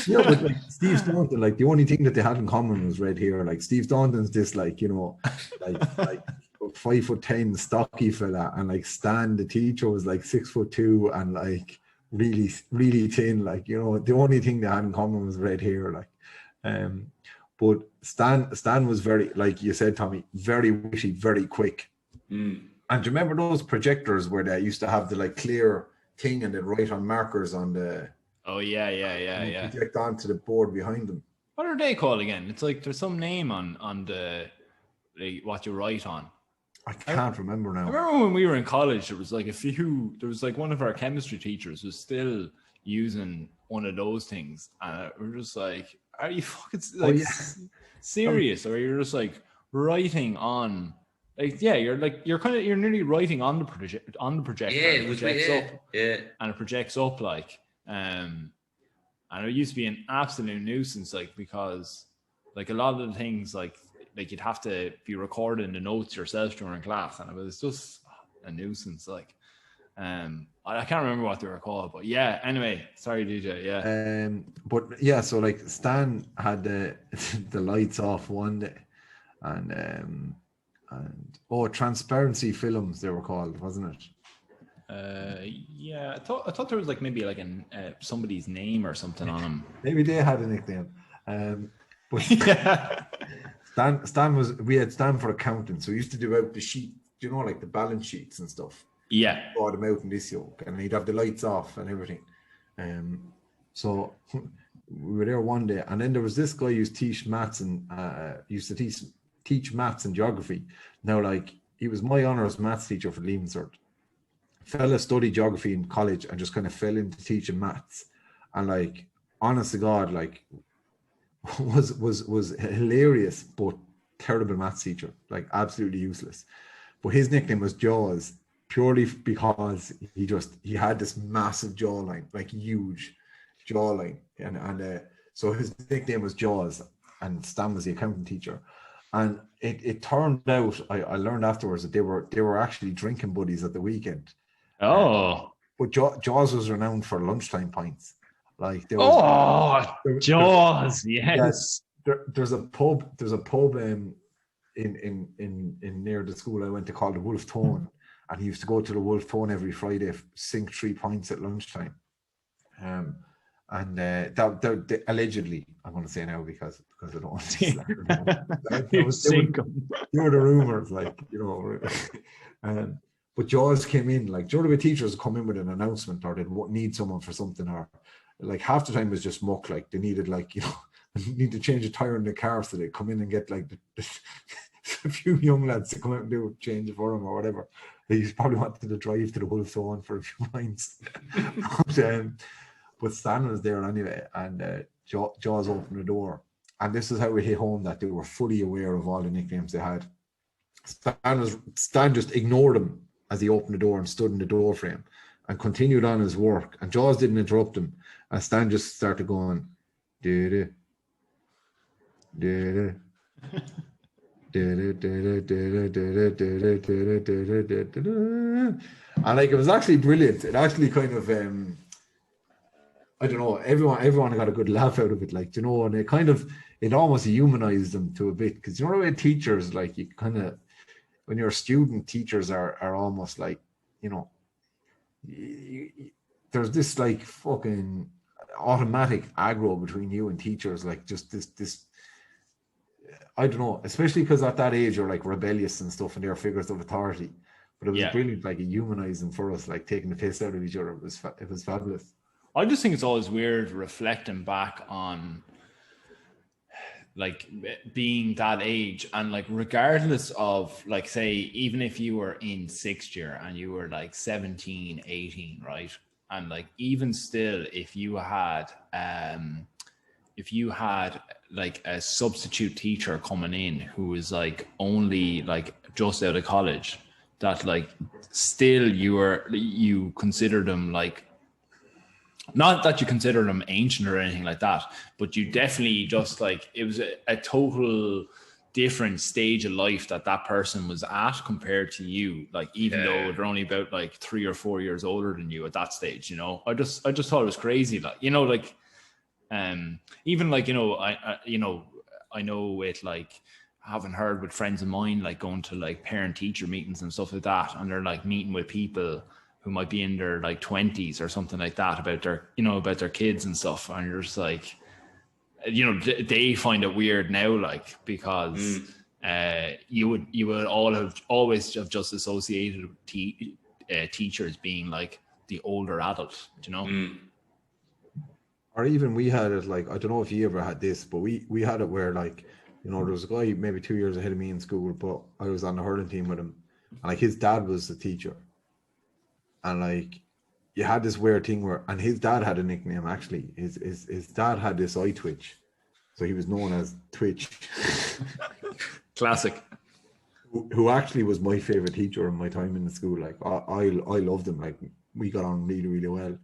Yeah, but like Steve Staunton, like the only thing that they had in common was red hair. Like Steve Staunton's this, like, you know, like 5'10" stocky fella, and like Stan the teacher was like 6'2" and like really, really thin. Like, you know, the only thing they had in common was red hair. Like, but Stan was very, like you said, Tommy, very witty, very quick. And do you remember those projectors where they used to have the like clear thing and they'd write on markers on the project onto the board behind them? What are they called again? It's like there's some name on the what you write on. I can't remember now. I remember when we were in college, there was like one of our chemistry teachers was still using one of those things, and we're just like, are you fucking like serious? Or you're just like writing on, like, you're nearly writing on the projector. Yeah, and it projects up, like, and it used to be an absolute nuisance, like, because like a lot of the things, like you'd have to be recording the notes yourself during class, and it was just a nuisance, like. I can't remember what they were called, but yeah. Anyway, sorry, DJ. But yeah, so like Stan had the lights off one day, and transparency films they were called, wasn't it? Yeah, I thought there was like maybe like somebody's name or something on them. Maybe they had a nickname. But we had Stan for accounting, so we used to do out the sheet, you know, like the balance sheets and stuff. Yeah. Brought him out in this yoke, and he'd have the lights off and everything. So we were there one day, and then there was this guy who used to teach maths and teach maths and geography. Now, like, he was my honours maths teacher for Leaving Cert. Fella studied geography in college and just kind of fell into teaching maths, and like, honest to God, like, was hilarious but terrible maths teacher, like absolutely useless. But his nickname was Jaws, purely because he had this massive jawline, like huge jawline, and so his nickname was Jaws, and Stan was the accounting teacher. And it turned out, I learned afterwards, that they were actually drinking buddies at the weekend. But Jaws was renowned for lunchtime pints. Like, there was Jaws, yes. There's a pub in near the school I went to called the Wolf Tone, and he used to go to the Wolf Tone every Friday, sink 3 pints at lunchtime. That allegedly, I'm going to say now because I don't want to slander them. They were the rumors, like, you know. But Jaws came in, like, do you know the way teachers come in with an announcement, or they need someone for something, or like half the time it was just muck, like they needed, like, you know, need to change a tire in the car, so they come in and get like a few young lads to come out and do a change for them or whatever. They probably wanted to drive to the Wolf Tone for a few pints. But Stan was there anyway, and Jaws opened the door, and this is how we hit home that they were fully aware of all the nicknames they had. Stan just ignored him as he opened the door and stood in the door frame and continued on his work, and Jaws didn't interrupt him, and Stan just started going, and like, it was actually brilliant. It actually kind of I don't know, everyone got a good laugh out of it, like, you know, and it almost humanized them to a bit, because you know the way teachers, like, you kind of, when you're a student, teachers are almost like, you know, there's this like fucking automatic aggro between you and teachers, like just this I don't know, especially because at that age you're like rebellious and stuff, and they're figures of authority. But it was brilliant, like, humanizing for us, like taking the piss out of each other. It was fabulous. I just think it's always weird reflecting back on like being that age, and like regardless of like, say, even if you were in sixth year and you were like 17, 18, right? And like even still, if you had like a substitute teacher coming in who was like only like just out of college, that like still you consider them like, not that you consider them ancient or anything like that, but you definitely just like, it was a total different stage of life that person was at compared to you. Like, even though they're only about like 3 or 4 years older than you at that stage, you know, I just thought it was crazy. Like, you know, like, even like, you know, I know with like, having heard with friends of mine, like going to like parent teacher meetings and stuff like that. And they're like meeting with people who might be in their like 20s or something like that about their, you know, about their kids and stuff. And you're just like, you know, they find it weird now, like, because you would always have just associated teachers being like the older adult, you know? Or even we had it like, I don't know if you ever had this, but we had it where like, you know, there was a guy maybe 2 years ahead of me in school, but I was on the hurling team with him, and like his dad was the teacher, and like you had this weird thing where, and his dad had a nickname actually. His dad had this eye twitch, so he was known as Twitch. Classic. Who actually was my favorite teacher in my time in the school. Like I loved him. Like we got on really, really well.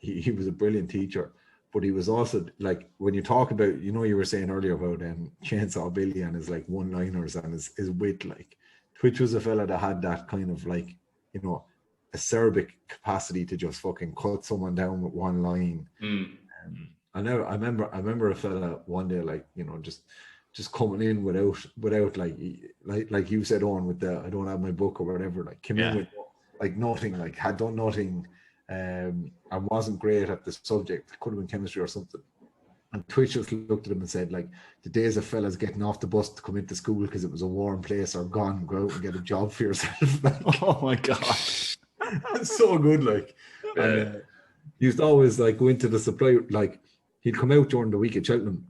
He was a brilliant teacher. But he was also like, when you talk about, you know, you were saying earlier about Chainsaw Billy and his like one-liners and his wit, like Twitch was a fella that had that kind of like, you know, acerbic capacity to just fucking cut someone down with one line. I remember a fella one day, like, you know, just coming in without like you said on with the, I don't have my book or whatever, like came in with like nothing, like had done nothing. And wasn't great at the subject. It could have been chemistry or something. And Twitch just looked at him and said, like, the days of fellas getting off the bus to come into school because it was a warm place are gone. Go out and get a job for yourself. Like, oh my god, that's so good. Like, and he used to always like go into the supply. Like, he'd come out during the week at Cheltenham,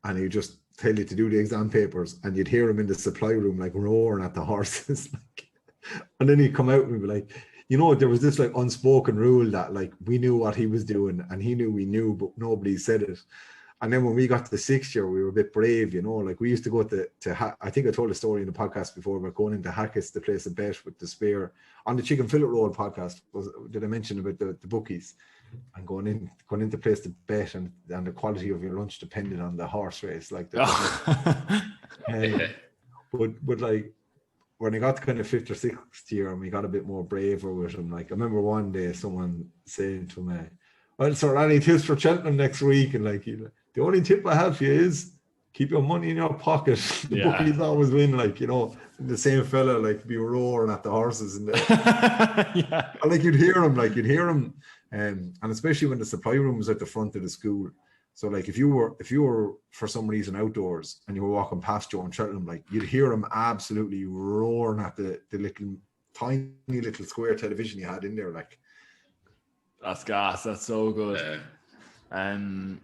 and he'd just tell you to do the exam papers, and you'd hear him in the supply room like roaring at the horses. Like, and then he'd come out and be like, you know, there was this like unspoken rule that like we knew what he was doing and he knew we knew, but nobody said it. And then when we got to the sixth year, we were a bit brave, you know, like we used to go I think I told a story in the podcast before about going into Hackett's to place a bet with the Spear on the Chicken Fillet Roll podcast. Did I mention about the bookies and going in to place the bet, and the quality of your lunch depended on the horse race, like that. But like, when I got to kind of fifth or sixth year and we got a bit more braver with him, like I remember one day someone saying to me, well, sir, any tips for Cheltenham next week? And like, the only tip I have for you is keep your money in your pocket. The bookies always win, like, you know, the same fella like be roaring at the horses and and like you'd hear him, and especially when the supply room was at the front of the school. So like if you were for some reason outdoors and you were walking past Joe and Cheltenham, like you'd hear him absolutely roaring at the little tiny little square television you had in there. Like, that's gas. That's so good. And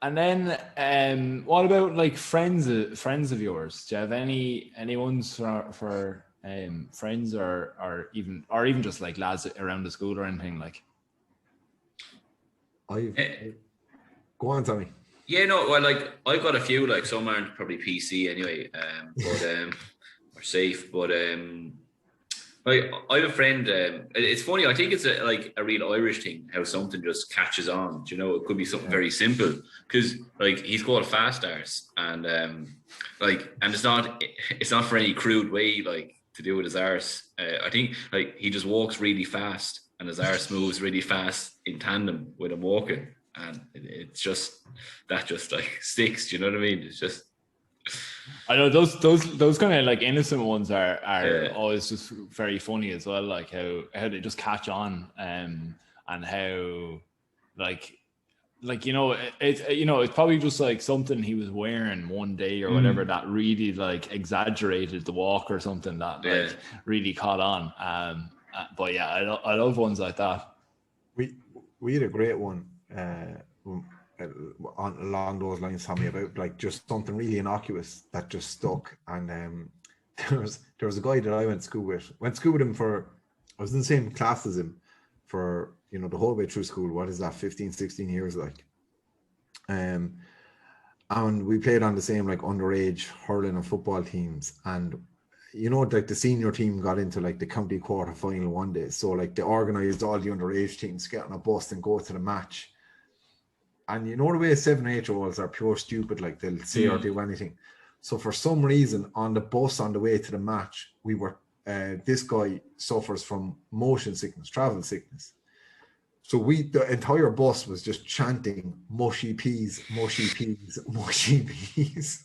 then what about like friends of yours? Do you have any ones for friends or even just like lads around the school or anything like? Go on, Tommy. Yeah, no, well, like I've got a few, like some aren't probably PC anyway, but are safe. But like I have a friend. It's funny. I think it's a real Irish thing how something just catches on. Do you know, it could be something very simple because like he's called Fast Arse, and it's not for any crude way like to do with his arse. I think like he just walks really fast, and his arse moves really fast in tandem with him walking. And it's just that like sticks. Do you know what I mean? It's just, I know those kind of like innocent ones are always just very funny as well. Like how they just catch on, and how like you know it's probably just like something he was wearing one day or whatever that really like exaggerated the walk or something that like really caught on. But yeah, I love ones like that. we had a great one along those lines, Tommy, about like just something really innocuous that just stuck. And there was a guy that I went to school with him for, I was in the same class as him for, you know, the whole way through school. What is that, 15, 16 years, like. And we played on the same like underage hurling and football teams. And you know, like the senior team got into like the county quarter final one day. So like they organised all the underage teams to get on a bus and go to the match. And you know the way 7 or 8 year olds are pure stupid, like they'll say or do anything. So for some reason on the bus on the way to the match, we were this guy suffers from motion sickness, travel sickness. So the entire bus was just chanting mushy peas, mushy peas, mushy peas.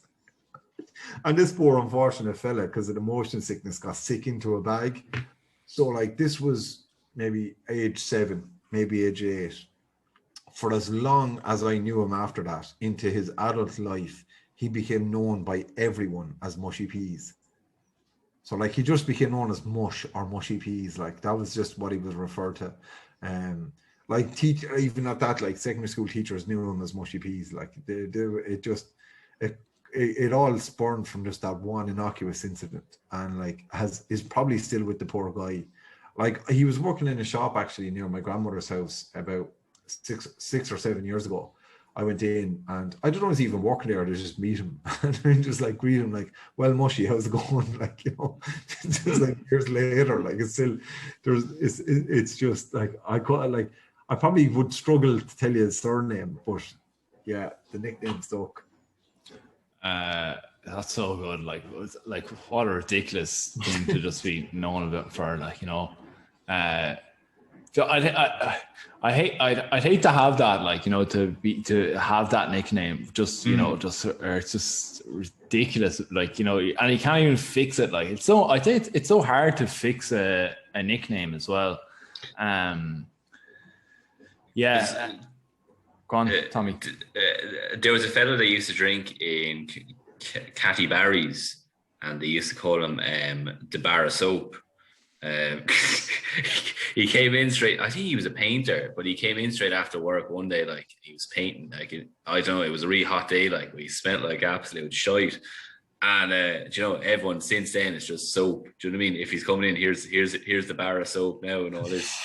And this poor unfortunate fella, because of the motion sickness, got sick into a bag. So like this was maybe age 7, maybe age 8. For as long as I knew him after that, into his adult life, he became known by everyone as Mushy Peas. So like he just became known as Mush or Mushy Peas. Like that was just what he was referred to. Like even at that, like secondary school teachers knew him as Mushy Peas. Like it all spurned from just that one innocuous incident, and like is probably still with the poor guy. Like he was working in a shop actually near my grandmother's house about 6 or 7 years ago. I went in and I don't know if he's even working there to just meet him and just like greet him like, well, Mushy, how's it going? Like, you know, just like years later, like it's still it's just like I probably would struggle to tell you his surname, but yeah, the nickname stuck. That's so good. Like what a ridiculous thing to just be known about for, like, you know. So I'd hate to have that, like, you know, to have that nickname, just, you know, it's just ridiculous, like, you know, and you can't even fix it. Like I think it's so hard to fix a nickname as well. Yeah. Go on, Tommy. There was a fellow that used to drink in Catty Barry's, and they used to call him the bar of soap. He came in straight. I think he was a painter, but he came in straight after work one day, like he was painting. Like I don't know, it was a really hot day. Like we smelled like absolute shite. And you know, everyone since then it's just soap. Do you know what I mean? If he's coming in, here's the bar of soap now and all this.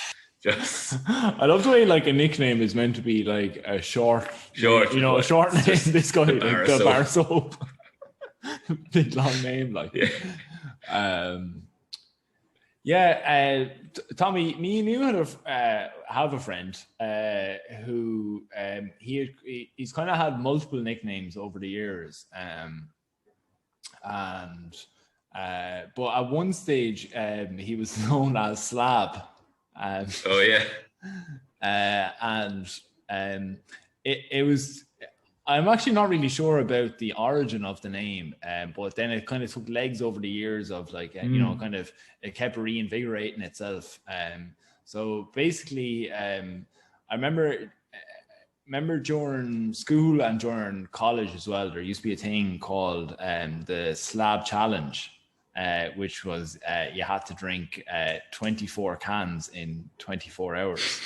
Just I love the way like a nickname is meant to be like a short, you know, a short name. This guy, the bar of soap. Big long name, like. Yeah. Tommy, me and you have a friend who he's kind of had multiple nicknames over the years, but at one stage he was known as Slab. Oh yeah. It was. I'm actually not really sure about the origin of the name, but then it kind of took legs over the years of like, you know, kind of it kept reinvigorating itself. So basically, I remember during school and during college as well, there used to be a thing called the Slab Challenge, which was you had to drink 24 cans in 24 hours.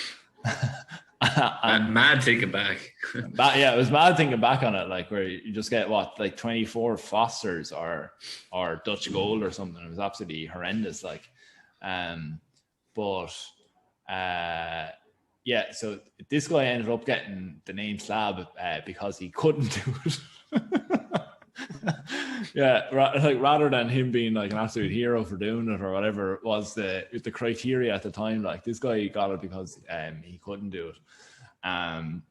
Mad thinking back. Yeah, it was mad thinking back on it, like where you just get like 24 Fosters or Dutch Gold or something. It was absolutely horrendous, like. Yeah, so this guy ended up getting the name Slab because he couldn't do it. Yeah, like rather than him being like an absolute hero for doing it or whatever was the criteria at the time, like this guy got it because he couldn't do it. And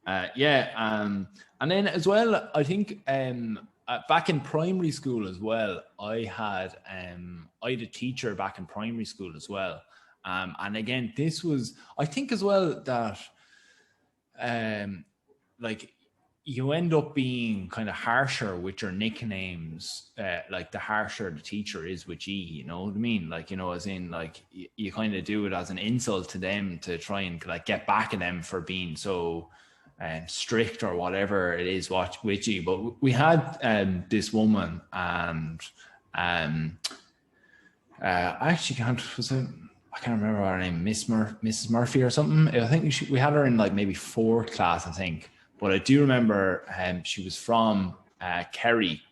then as well, I think back in primary school as well, I had a teacher back in primary school as well. And again, this was, I think as well that like you end up being kind of harsher with your nicknames, like the harsher the teacher is with you, you know what I mean? Like, you know, as in like you kind of do it as an insult to them to try and like get back at them for being so strict or whatever it is with you. But we had this woman, and I actually can't, was it I can't remember her name, Mrs. Murphy or something. I think we had her in like maybe 4th class, I think. But I do remember she was from Kerry,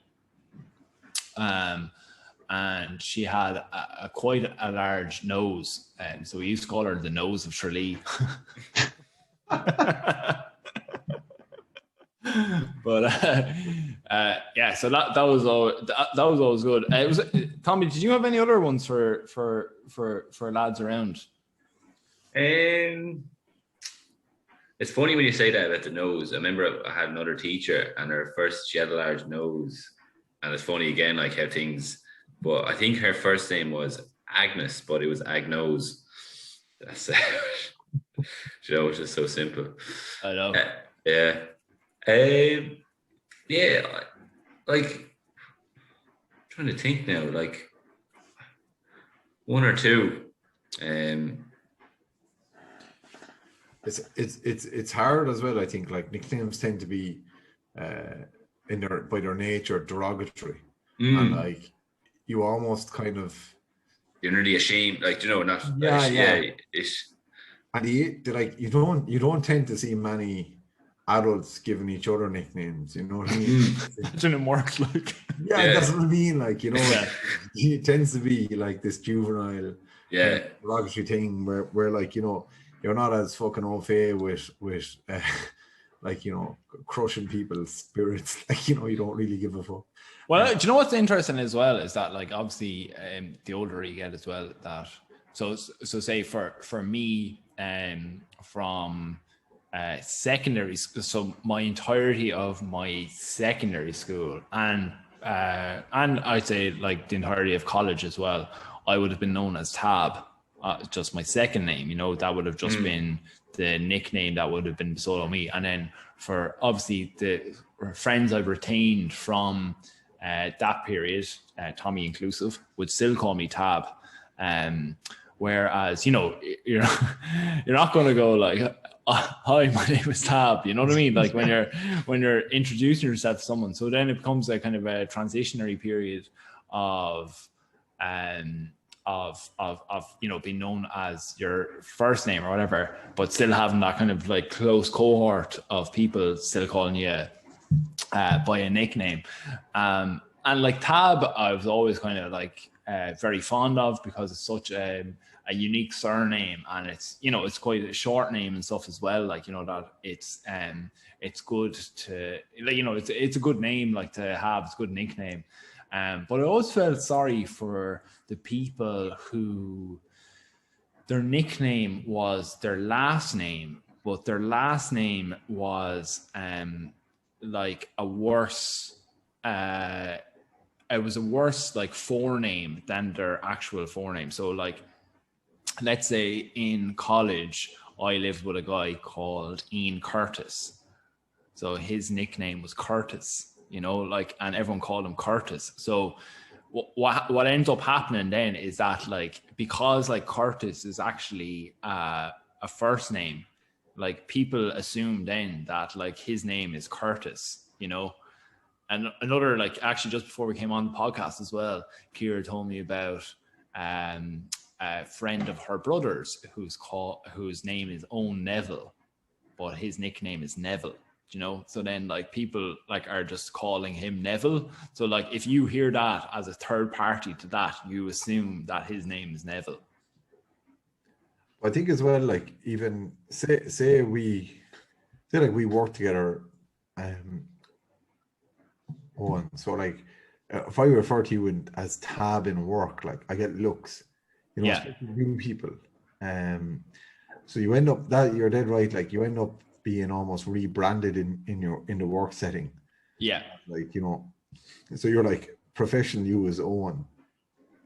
and she had quite a large nose, so we used to call her the nose of Tralee. But yeah, so that was always good. It was Tommy. Did you have any other ones for lads around? It's funny when you say that about the nose. I remember I had another teacher, and she had a large nose, and it's funny again, like how things. But I think her first name was Agnes, but it was Agnose. That's it's just so simple. I know. Yeah. Yeah, like I'm trying to think now, like one or two. It's hard as well. I think like nicknames tend to be by their nature derogatory, and like you almost kind of you're nearly ashamed, like not. It's and you don't tend to see many adults giving each other nicknames, you know what I mean? Imagine it works like. Yeah, that's what I mean. Like, it tends to be like this juvenile, derogatory thing where like, you're not as fucking au fait with like, crushing people's spirits. Like, you don't really give a fuck. Well, do you know what's interesting as well is that like obviously the older you get as well, that so say for me from secondary school, so my entirety of my secondary school and I'd say like the entirety of college as well, I would have been known as Tab, just my second name, that would have just been the nickname that would have been bestowed on me. And then for obviously the friends I've retained from that period, Tommy inclusive, would still call me Tab. Whereas, you're not going to go like, hi, my name is Tab. You know what I mean? Like when you're introducing yourself to someone. So then it becomes a kind of a transitionary period of being known as your first name or whatever, but still having that kind of like close cohort of people still calling you by a nickname. And like Tab, I was always kind of like very fond of because it's such a unique surname, and it's it's quite a short name and stuff as well. Like that it's good to it's a good name like to have. It's a good nickname. But I always felt sorry for the people who their nickname was their last name, but their last name was like a worse. It was a worse like forename than their actual forename. So like, let's say in college, I lived with a guy called Ian Curtis. So his nickname was Curtis, and everyone called him Curtis. So what ends up happening then is that like, because like Curtis is actually a first name, like people assume then that like his name is Curtis, And another, like, actually just before we came on the podcast as well, Kira told me about a friend of her brother's whose name is Owen Neville, but his nickname is Neville. So then like people like are just calling him Neville. So like if you hear that as a third party to that, you assume that his name is Neville. I think as well, like even say we work together. So like if I refer to you as Tab in work, like I get looks, new people. So you end up you're dead right. Like you end up being almost rebranded in the work setting. Yeah. Like, so you're like professional you as Owen.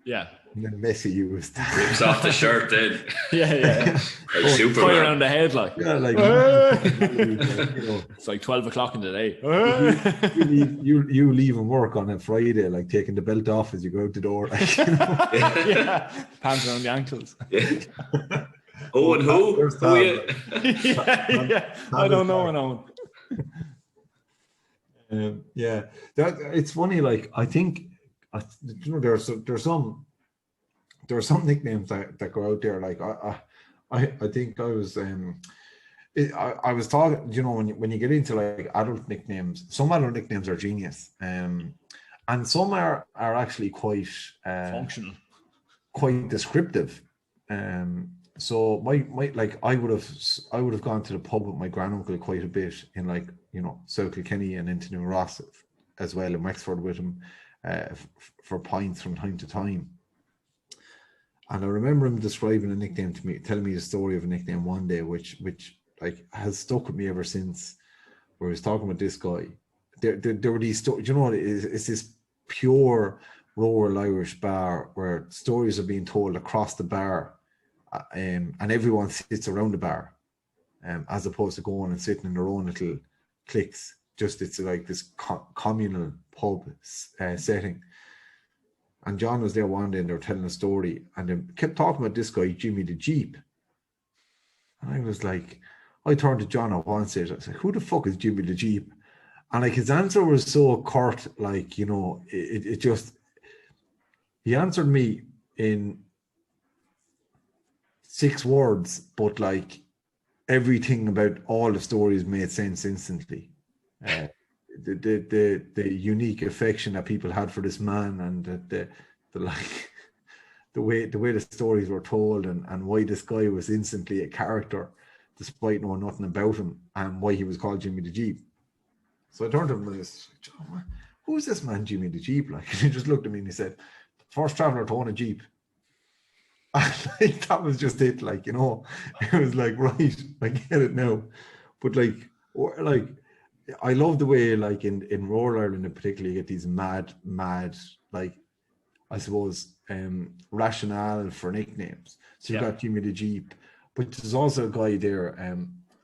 Yeah. And then messy you as Tab. Rips off the shirt then. Yeah. Like Superman. Fire around the head like. Yeah, like it's like 12 o'clock in the day. you leaving work on a Friday, like taking the belt off as you go out the door. Like, Yeah. Pants around the ankles. Yeah. Oh, and who? Who are you? Yeah. I don't know. Yeah, it's funny. Like I think, there's some there are some nicknames that go out there. Like I think I was I was talking, you know, when you get into like adult nicknames, some adult nicknames are genius, and some are actually quite functional, quite descriptive. So my like I would have gone to the pub with my granduncle quite a bit in, like, you know, South Kilkenny and into New Ross as well, in Wexford with him for pints from time to time. And I remember him describing a nickname to me, telling me the story of a nickname one day, which like has stuck with me ever since. Where he was talking with this guy. There were these stories, you know, it's this pure rural Irish bar where stories are being told across the bar, and everyone sits around the bar, as opposed to going and sitting in their own little cliques. Just it's like this communal pub setting. And John was there one day and they were telling a story, and they kept talking about this guy, Jimmy the Jeep. And I was like, I turned to John at one stage, I was like, who the fuck is Jimmy the Jeep? And like his answer was so curt, like, you know, it just, he answered me in 6 words, but like everything about all the stories made sense instantly. The unique affection that people had for this man, and the like the way the stories were told, and why this guy was instantly a character despite knowing nothing about him, and why he was called Jimmy the Jeep. So I turned to him and I was like, John, who's this man Jimmy the Jeep? Like, and he just looked at me and he said, first traveller to own a Jeep. And like, that was just it, like, you know. It was like, right, I get it now. But like I love the way, like, in rural Ireland in particular, you get these mad, like, I suppose, rationale for nicknames. So you've got Jimmy the Jeep, but there's also a guy there,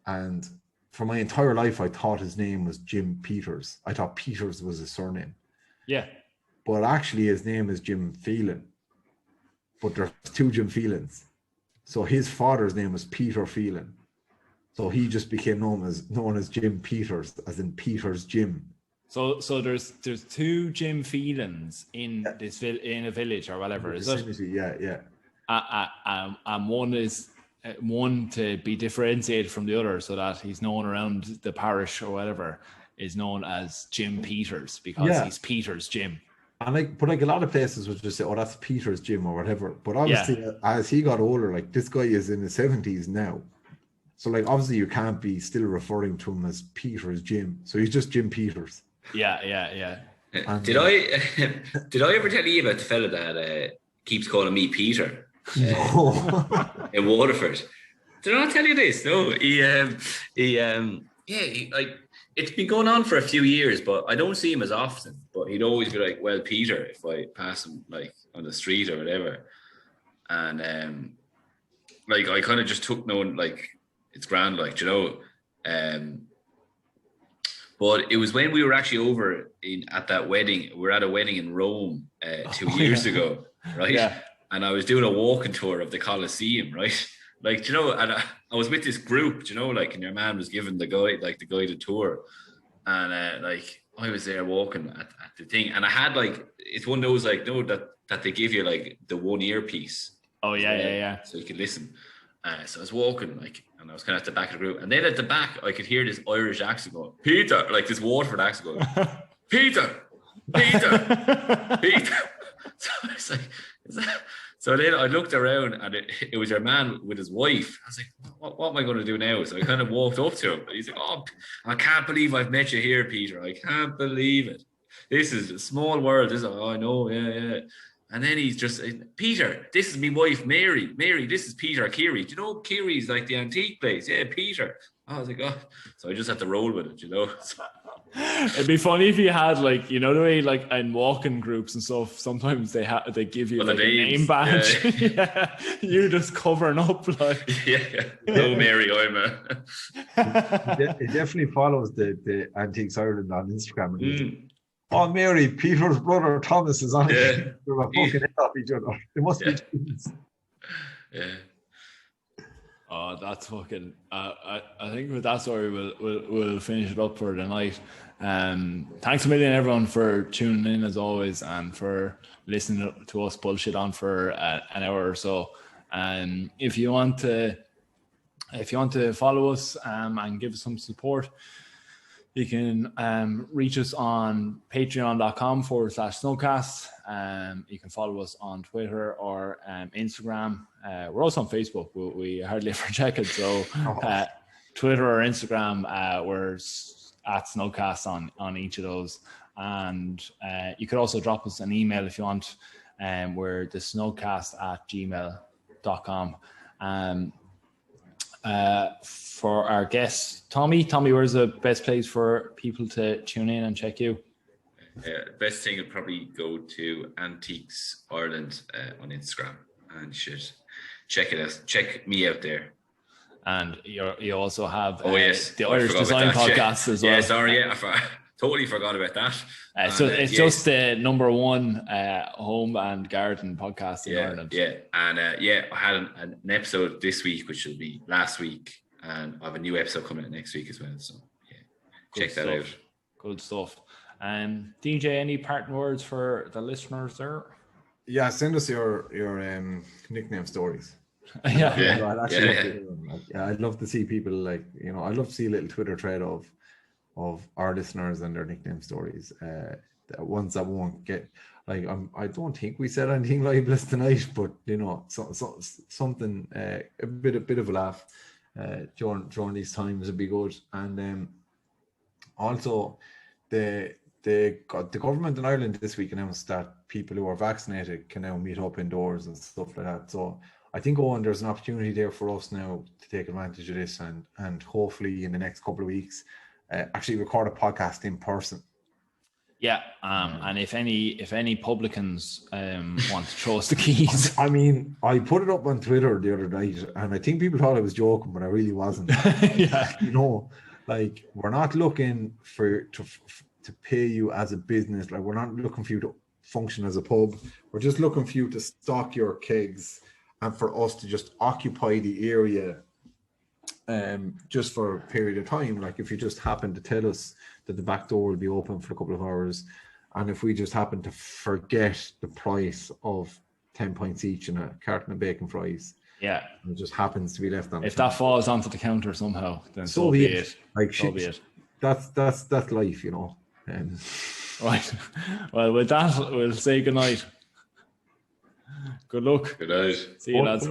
and for my entire life, I thought his name was Jim Peters. I thought Peters was his surname. Yeah. But actually, his name is Jim Phelan. But there's 2 Jim Phelans. So his father's name was Peter Phelan. So he just became known as Jim Peters, as in Peter's Jim. So there's 2 Jim Phelans in this in a village or whatever, is it? Yeah. And one is one to be differentiated from the other, so that he's known around the parish or whatever is known as Jim Peters because he's Peter's Jim. And like, but like a lot of places would just say, "Oh, that's Peter's Jim" or whatever. But obviously, as he got older, like this guy is in his 70s now. So like, obviously you can't be still referring to him as Peter's Jim. So he's just Jim Peters. Yeah. And, did I ever tell you about the fella that keeps calling me Peter? In Waterford. Did I not tell you this? No. It's been going on for a few years, but I don't see him as often. But he'd always be like, "Well, Peter," if I pass him like on the street or whatever. And like I kind of just took note, like, it's grand, like, you know. But it was when we were actually over at that wedding. We were at a wedding in Rome 2 years ago, right? Yeah. And I was doing a walking tour of the Colosseum, right? Like, you know, and I was with this group, you know, like, and your man was giving the guided tour. And like, I was there walking at the thing. And I had, like, it's one of those, like, no, that they give you, like, the one earpiece. Oh, yeah. So you could listen. So I was walking, like, and I was kind of at the back of the group. And then at the back, I could hear this Irish accent go, "Peter," like this Waterford accent go, Peter. So I was like, "Is that?" So then I looked around and it was your man with his wife. I was like, what am I going to do now? So I kind of walked up to him. And he's like, "Oh, I can't believe I've met you here, Peter. I can't believe it. This is a small world." I know, yeah. And then he's just, "Peter, this is my wife, Mary. Mary, this is Peter Keighery. Do you know Keighery's, like, the antique place? Yeah, Peter." I was like, "Oh." So I just had to roll with it, you know. It'd be funny if you had, like, you know, the way, like, in walking groups and stuff, sometimes they give you like a name badge. Yeah. You just covering up, like. Yeah. "Hello, Mary, I'm a." It definitely follows the Antiques Ireland on Instagram. "Oh, Mary, Peter's brother Thomas is on it." They're fucking head off each other. They must be twins. Yeah. Oh, that's fucking. I think with that story, we'll finish it up for the night. Thanks a million, everyone, for tuning in as always, and for listening to us bullshit on for an hour or so. If you want to follow us and give us some support, you can reach us on patreon.com/snowcast. You can follow us on Twitter or Instagram. We're also on Facebook. We hardly ever check it. So Twitter or Instagram, we're at Snowcast on each of those. And you could also drop us an email if you want. We're the snowcast@gmail.com. For our guest, Tommy, where's the best place for people to tune in and check you? Best thing would probably go to Antiques Ireland on Instagram, and you should check it out. Check me out there. And you also have the Irish Design Podcast as well. Yeah, sorry, I totally forgot about that. So it's just the number one home and garden podcast in Ireland. Yeah, and I had an episode this week, which will be last week, and I have a new episode coming out next week as well. So check that out. Good stuff. DJ, any parting words for the listeners there? Yeah, send us your nickname stories. I'd love to see people I'd love to see a little Twitter thread of our listeners and their nickname stories. Ones that won't get I don't think we said anything libelous tonight, but something a bit of a laugh during these times would be good. And also the government in Ireland this week announced that people who are vaccinated can now meet up indoors and stuff like that. So I think, Owen, there's an opportunity there for us now to take advantage of this and hopefully in the next couple of weeks actually record a podcast in person. Yeah, and if any publicans want to throw us the keys. I mean, I put it up on Twitter the other night, and I think people thought I was joking, but I really wasn't. Yeah. We're not looking to pay you as a business. We're not looking for you to function as a pub. We're just looking for you to stock your kegs and for us to just occupy the area just for a period of time. If you just happen to tell us that the back door will be open for a couple of hours, and if we just happen to forget the price of 10 pints each and a carton of bacon fries, it just happens to be left on. If that falls onto the counter somehow, then so be it. So be it. That's life, Right. Well, with that, we'll say good night. Good luck. Good night. See you, lads.